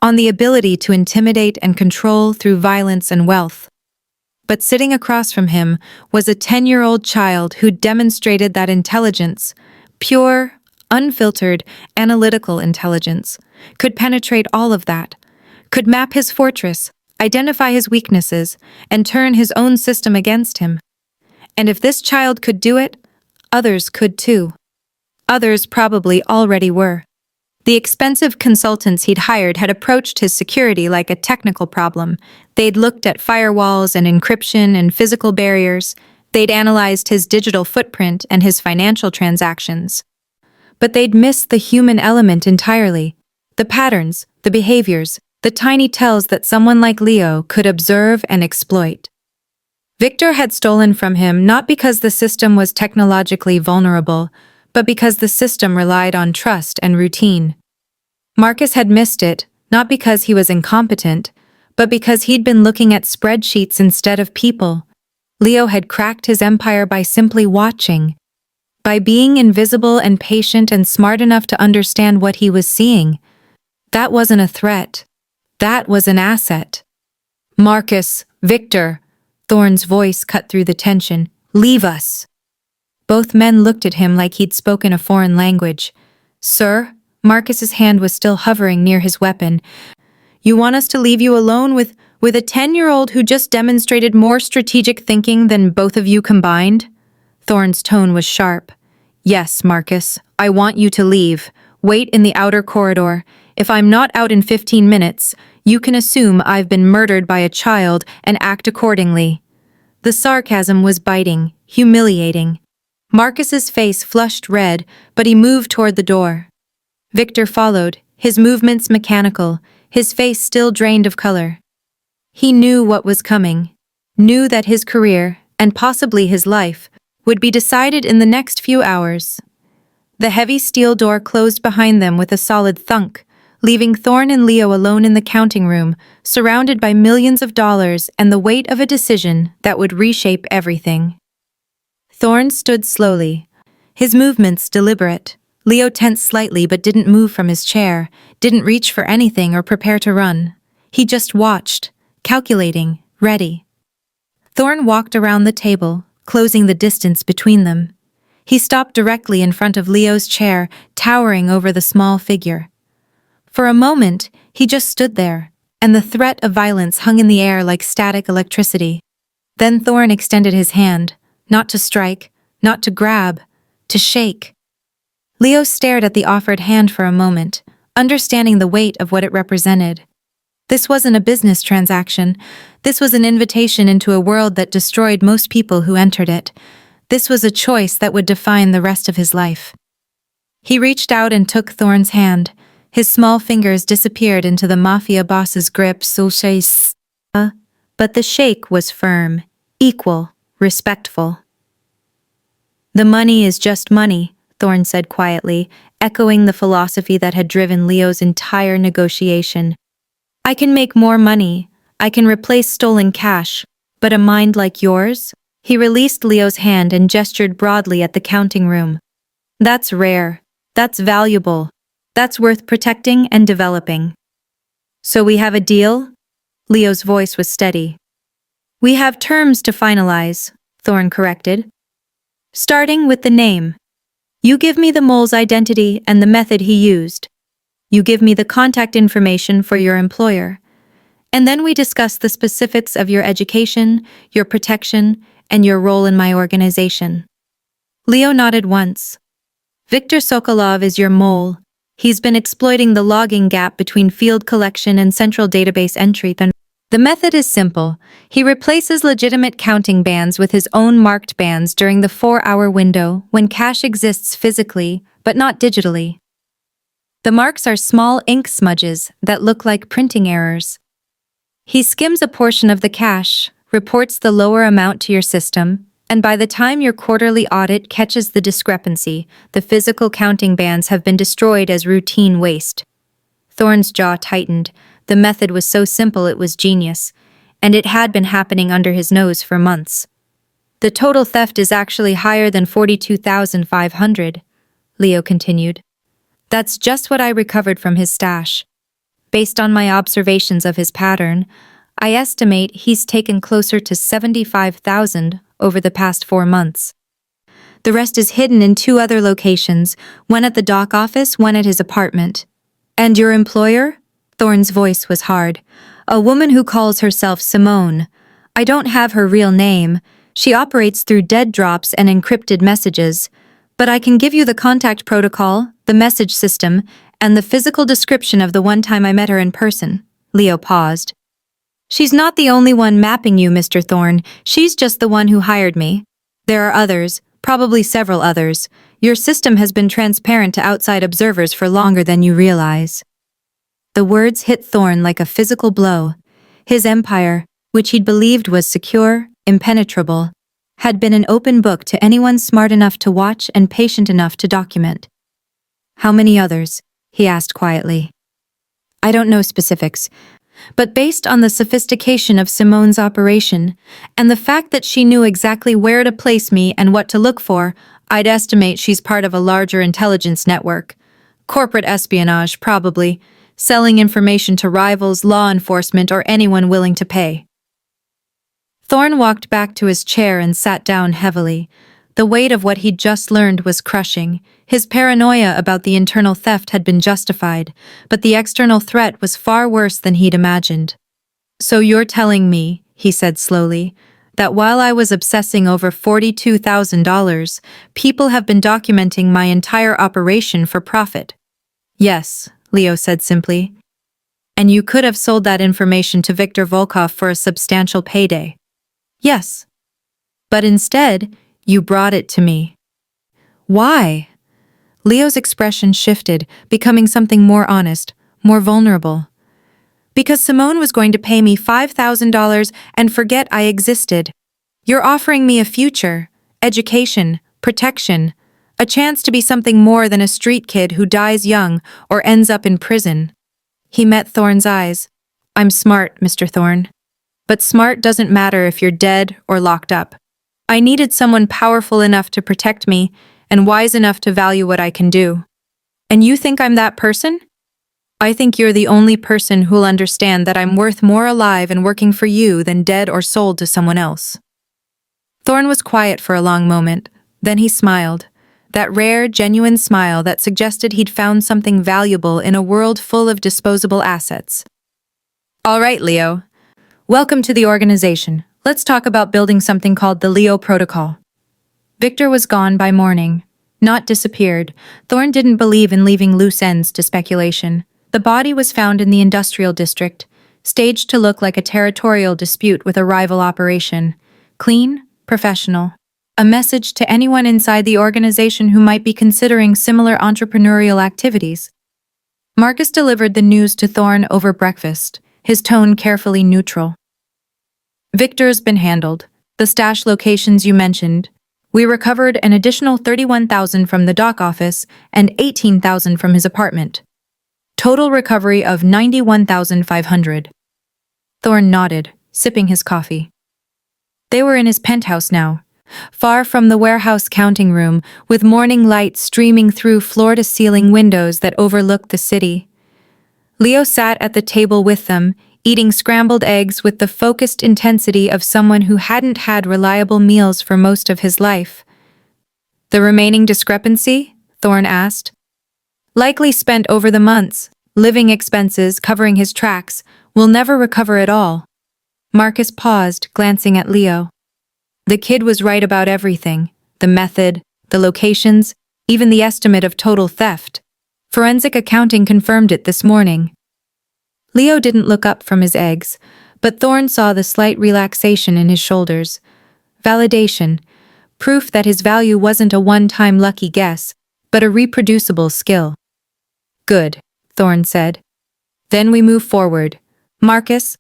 on the ability to intimidate and control through violence and wealth. But sitting across from him was a 10-year-old child who demonstrated that intelligence, pure, unfiltered, analytical intelligence, could penetrate all of that, could map his fortress, identify his weaknesses, and turn his own system against him. And if this child could do it, others could too. Others probably already were. The expensive consultants he'd hired had approached his security like a technical problem. They'd looked at firewalls and encryption and physical barriers. They'd analyzed his digital footprint and his financial transactions. But they'd missed the human element entirely. The patterns, the behaviors, the tiny tells that someone like Leo could observe and exploit. Victor had stolen from him not because the system was technologically vulnerable, but because the system relied on trust and routine. Marcus had missed it, not because he was incompetent, but because he'd been looking at spreadsheets instead of people. Leo had cracked his empire by simply watching, by being invisible and patient and smart enough to understand what he was seeing. That wasn't a threat. That was an asset. "Marcus, Victor," Thorne's voice cut through the tension. "Leave us." Both men looked at him like he'd spoken a foreign language. "Sir?" Marcus's hand was still hovering near his weapon. "You want us to leave you alone with a 10-year-old who just demonstrated more strategic thinking than both of you combined?" Thorne's tone was sharp. "Yes, Marcus, I want you to leave. Wait in the outer corridor. If I'm not out in 15 minutes, you can assume I've been murdered by a child and act accordingly." The sarcasm was biting, humiliating. Marcus's face flushed red, but he moved toward the door. Victor followed, his movements mechanical, his face still drained of color. He knew what was coming, knew that his career, and possibly his life, would be decided in the next few hours. The heavy steel door closed behind them with a solid thunk, leaving Thorne and Leo alone in the counting room, surrounded by millions of dollars and the weight of a decision that would reshape everything. Thorne stood slowly, his movements deliberate. Leo tensed slightly but didn't move from his chair, didn't reach for anything or prepare to run. He just watched, calculating, ready. Thorne walked around the table, closing the distance between them. He stopped directly in front of Leo's chair, towering over the small figure. For a moment, he just stood there, and the threat of violence hung in the air like static electricity. Then Thorne extended his hand, not to strike, not to grab, to shake. Leo stared at the offered hand for a moment, understanding the weight of what it represented. This wasn't a business transaction. This was an invitation into a world that destroyed most people who entered it. This was a choice that would define the rest of his life. He reached out and took Thorne's hand. His small fingers disappeared into the Mafia boss's grip, but the shake was firm, equal, respectful. "The money is just money," Thorne said quietly, echoing the philosophy that had driven Leo's entire negotiation. "I can make more money, I can replace stolen cash, but a mind like yours?" He released Leo's hand and gestured broadly at the counting room. "That's rare, that's valuable, that's worth protecting and developing." "So we have a deal?" Leo's voice was steady. "We have terms to finalize," Thorne corrected. "Starting with the name. You give me the mole's identity and the method he used. You give me the contact information for your employer. And then we discuss the specifics of your education, your protection, and your role in my organization." Leo nodded once. "Viktor Sokolov is your mole. He's been exploiting the logging gap between field collection and central database entry. The method is simple. He replaces legitimate counting bands with his own marked bands during the 4-hour window when cash exists physically, but not digitally. The marks are small ink smudges that look like printing errors. He skims a portion of the cash, reports the lower amount to your system, and by the time your quarterly audit catches the discrepancy, the physical counting bands have been destroyed as routine waste. Thorne's jaw tightened. The method was so simple it was genius, and it had been happening under his nose for months. The total theft is actually higher than 42,500, Leo continued. That's just what I recovered from his stash. Based on my observations of his pattern, I estimate he's taken closer to 75,000 over the past 4 months. The rest is hidden in 2 other locations, one at the dock office, one at his apartment. And your employer? Thorne's voice was hard. A woman who calls herself Simone. I don't have her real name. She operates through dead drops and encrypted messages. But I can give you the contact protocol, the message system, and the physical description of the one time I met her in person. Leo paused. She's not the only one mapping you, Mr. Thorne. She's just the one who hired me. There are others, probably several others. Your system has been transparent to outside observers for longer than you realize. The words hit Thorne like a physical blow. His empire, which he'd believed was secure, impenetrable, had been an open book to anyone smart enough to watch and patient enough to document. How many others? He asked quietly. I don't know specifics, but based on the sophistication of Simone's operation and the fact that she knew exactly where to place me and what to look for, I'd estimate she's part of a larger intelligence network. Corporate espionage, probably, selling information to rivals, law enforcement, or anyone willing to pay. Thorne walked back to his chair and sat down heavily. The weight of what he'd just learned was crushing. His paranoia about the internal theft had been justified, but the external threat was far worse than he'd imagined. So you're telling me, he said slowly, that while I was obsessing over $42,000, people have been documenting my entire operation for profit. Yes, Leo said simply. And you could have sold that information to Viktor Volkov for a substantial payday. Yes. But instead, you brought it to me. Why? Leo's expression shifted, becoming something more honest, more vulnerable. Because Simone was going to pay me $5,000 and forget I existed. You're offering me a future, education, protection, a chance to be something more than a street kid who dies young or ends up in prison. He met Thorne's eyes. I'm smart, Mr. Thorne. But smart doesn't matter if you're dead or locked up. I needed someone powerful enough to protect me and wise enough to value what I can do. And you think I'm that person? I think you're the only person who'll understand that I'm worth more alive and working for you than dead or sold to someone else. Thorne was quiet for a long moment. Then he smiled. That rare, genuine smile that suggested he'd found something valuable in a world full of disposable assets. All right, Leo. Welcome to the organization. Let's talk about building something called the Leo Protocol. Victor was gone by morning. Not disappeared. Thorne didn't believe in leaving loose ends to speculation. The body was found in the industrial district, staged to look like a territorial dispute with a rival operation. Clean, professional. A message to anyone inside the organization who might be considering similar entrepreneurial activities. Marcus delivered the news to Thorne over breakfast, his tone carefully neutral. Victor's been handled. The stash locations you mentioned. We recovered an additional 31,000 from the dock office and 18,000 from his apartment. Total recovery of 91,500. Thorne nodded, sipping his coffee. They were in his penthouse now, far from the warehouse counting room, with morning light streaming through floor-to-ceiling windows that overlooked the city. Leo sat at the table with them, eating scrambled eggs with the focused intensity of someone who hadn't had reliable meals for most of his life. The remaining discrepancy? Thorne asked. Likely spent over the months, living expenses covering his tracks, will never recover at all. Marcus paused, glancing at Leo. The kid was right about everything, the method, the locations, even the estimate of total theft. Forensic accounting confirmed it this morning. Leo didn't look up from his eggs, but Thorne saw the slight relaxation in his shoulders. Validation, proof that his value wasn't a one-time lucky guess, but a reproducible skill. Good, Thorne said. Then we move forward. Marcus,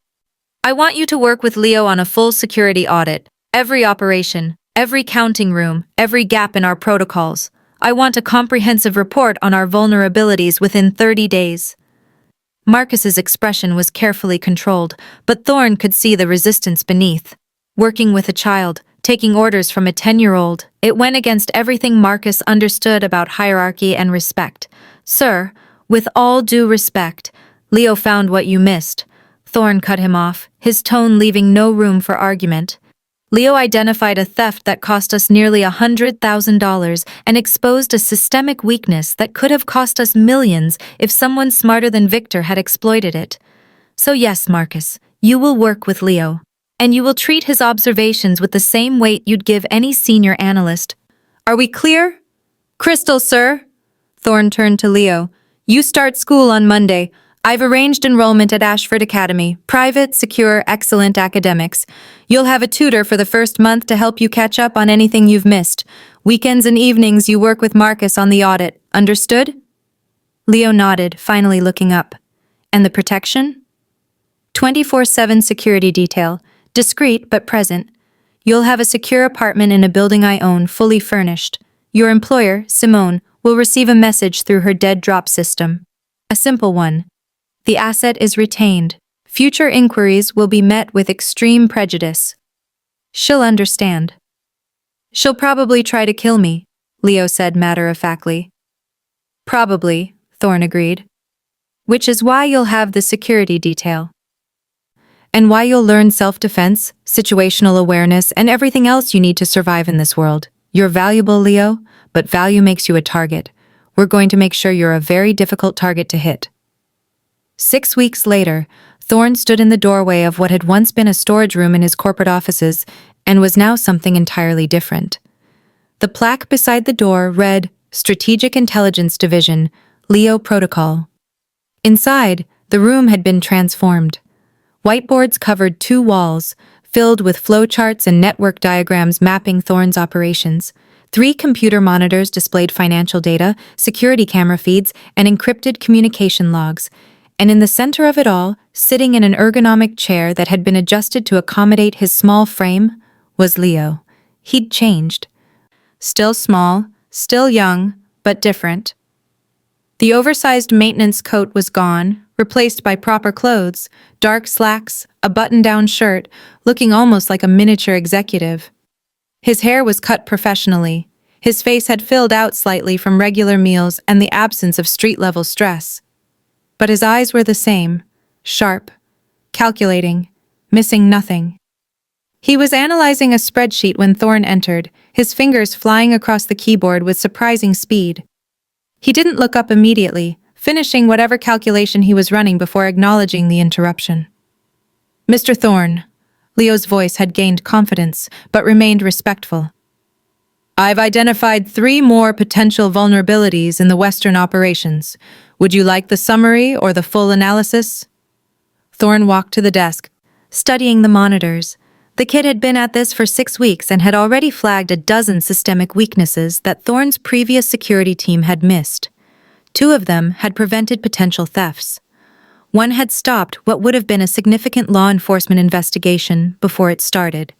I want you to work with Leo on a full security audit. Every operation, every counting room, every gap in our protocols. I want a comprehensive report on our vulnerabilities within 30 days. Marcus's expression was carefully controlled, but Thorne could see the resistance beneath. Working with a child, taking orders from a 10-year-old, it went against everything Marcus understood about hierarchy and respect. "Sir, with all due respect, Leo found what you missed." Thorne cut him off, his tone leaving no room for argument. "Leo identified a theft that cost us nearly $100,000 and exposed a systemic weakness that could have cost us millions if someone smarter than Victor had exploited it. So yes, Marcus, you will work with Leo, and you will treat his observations with the same weight you'd give any senior analyst. Are we clear?" "Crystal, sir." Thorne turned to Leo. "You start school on Monday. I've arranged enrollment at Ashford Academy. Private, secure, excellent academics. You'll have a tutor for the first month to help you catch up on anything you've missed. Weekends and evenings you work with Marcus on the audit. Understood?" Leo nodded, finally looking up. "And the protection?" 24/7 security detail. Discreet but present. You'll have a secure apartment in a building I own, fully furnished. Your employer, Simone, will receive a message through her dead drop system. A simple one. The asset is retained. Future inquiries will be met with extreme prejudice. She'll understand. "She'll probably try to kill me," Leo said matter-of-factly. "Probably," Thorne agreed. "Which is why you'll have the security detail. And why you'll learn self-defense, situational awareness, and everything else you need to survive in this world. You're valuable, Leo, but value makes you a target. We're going to make sure you're a very difficult target to hit." 6 weeks later, Thorne stood in the doorway of what had once been a storage room in his corporate offices and was now something entirely different. The plaque beside the door read, "Strategic Intelligence Division, Leo Protocol." Inside, the room had been transformed. Whiteboards covered 2 walls, filled with flowcharts and network diagrams mapping Thorne's operations. 3 computer monitors displayed financial data, security camera feeds, and encrypted communication logs. And in the center of it all, sitting in an ergonomic chair that had been adjusted to accommodate his small frame, was Leo. He'd changed. Still small, still young, but different. The oversized maintenance coat was gone, replaced by proper clothes, dark slacks, a button-down shirt, looking almost like a miniature executive. His hair was cut professionally. His face had filled out slightly from regular meals and the absence of street-level stress. But his eyes were the same, sharp, calculating, missing nothing. He was analyzing a spreadsheet when Thorne entered, his fingers flying across the keyboard with surprising speed. He didn't look up immediately, finishing whatever calculation he was running before acknowledging the interruption. "Mr. Thorne," Leo's voice had gained confidence, but remained respectful. "I've identified 3 more potential vulnerabilities in the Western operations. Would you like the summary or the full analysis?" Thorne walked to the desk, studying the monitors. The kid had been at this for 6 weeks and had already flagged a dozen systemic weaknesses that Thorne's previous security team had missed. 2 of them had prevented potential thefts. 1 had stopped what would have been a significant law enforcement investigation before it started.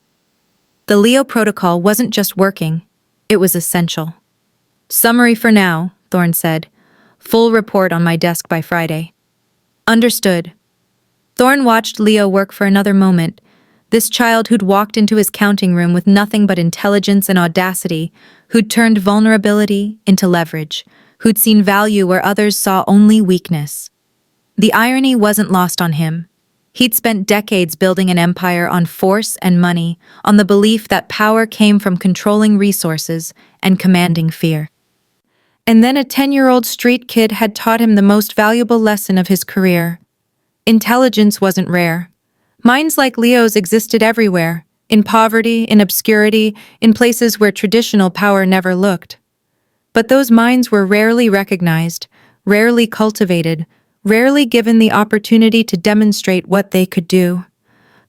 The Leo protocol wasn't just working, it was essential. "Summary for now," Thorne said. "Full report on my desk by Friday." "Understood." Thorne watched Leo work for another moment. This child who'd walked into his counting room with nothing but intelligence and audacity, who'd turned vulnerability into leverage, who'd seen value where others saw only weakness. The irony wasn't lost on him. He'd spent decades building an empire on force and money, on the belief that power came from controlling resources and commanding fear. And then a 10-year-old street kid had taught him the most valuable lesson of his career. Intelligence wasn't rare. Minds like Leo's existed everywhere, in poverty, in obscurity, in places where traditional power never looked. But those minds were rarely recognized, rarely cultivated, rarely given the opportunity to demonstrate what they could do.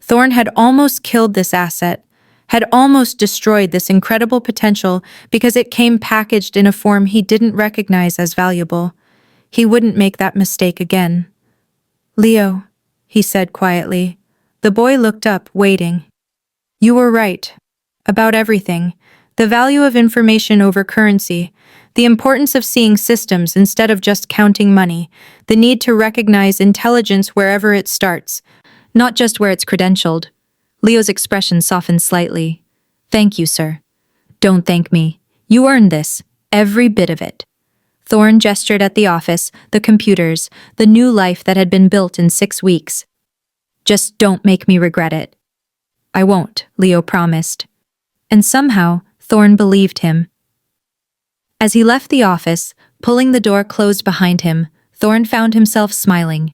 Thorne had almost killed this asset, had almost destroyed this incredible potential because it came packaged in a form he didn't recognize as valuable. He wouldn't make that mistake again. "Leo," he said quietly. The boy looked up, waiting. "You were right. About everything. The value of information over currency. the importance of seeing systems instead of just counting money, the need to recognize intelligence wherever it starts, not just where it's credentialed. Leo's expression softened slightly. Thank you, sir. Don't thank me. You earned this, every bit of it. Thorne gestured at the office, the computers, the new life that had been built in 6 weeks. Just don't make me regret it. I won't, Leo promised. And somehow, Thorne believed him. As he left the office, pulling the door closed behind him, Thorne found himself smiling.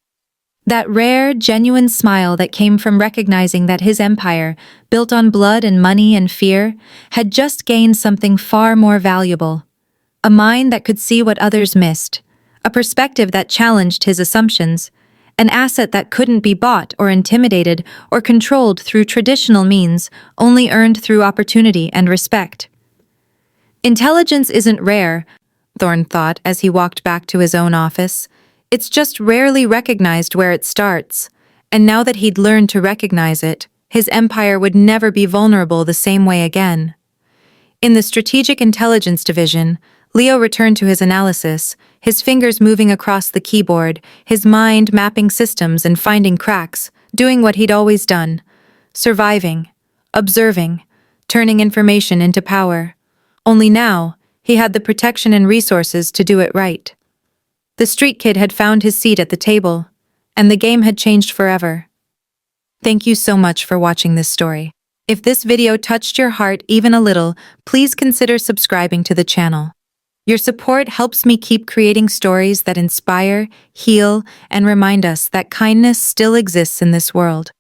That rare, genuine smile that came from recognizing that his empire, built on blood and money and fear, had just gained something far more valuable. A mind that could see what others missed, a perspective that challenged his assumptions, an asset that couldn't be bought or intimidated or controlled through traditional means, only earned through opportunity and respect. Intelligence isn't rare, Thorne thought as he walked back to his own office. It's just rarely recognized where it starts, and now that he'd learned to recognize it, his empire would never be vulnerable the same way again. In the Strategic Intelligence Division, Leo returned to his analysis, his fingers moving across the keyboard, his mind mapping systems and finding cracks, doing what he'd always done: surviving, observing, turning information into power. Only now, he had the protection and resources to do it right. The street kid had found his seat at the table, and the game had changed forever. Thank you so much for watching this story. If this video touched your heart even a little, please consider subscribing to the channel. Your support helps me keep creating stories that inspire, heal, and remind us that kindness still exists in this world.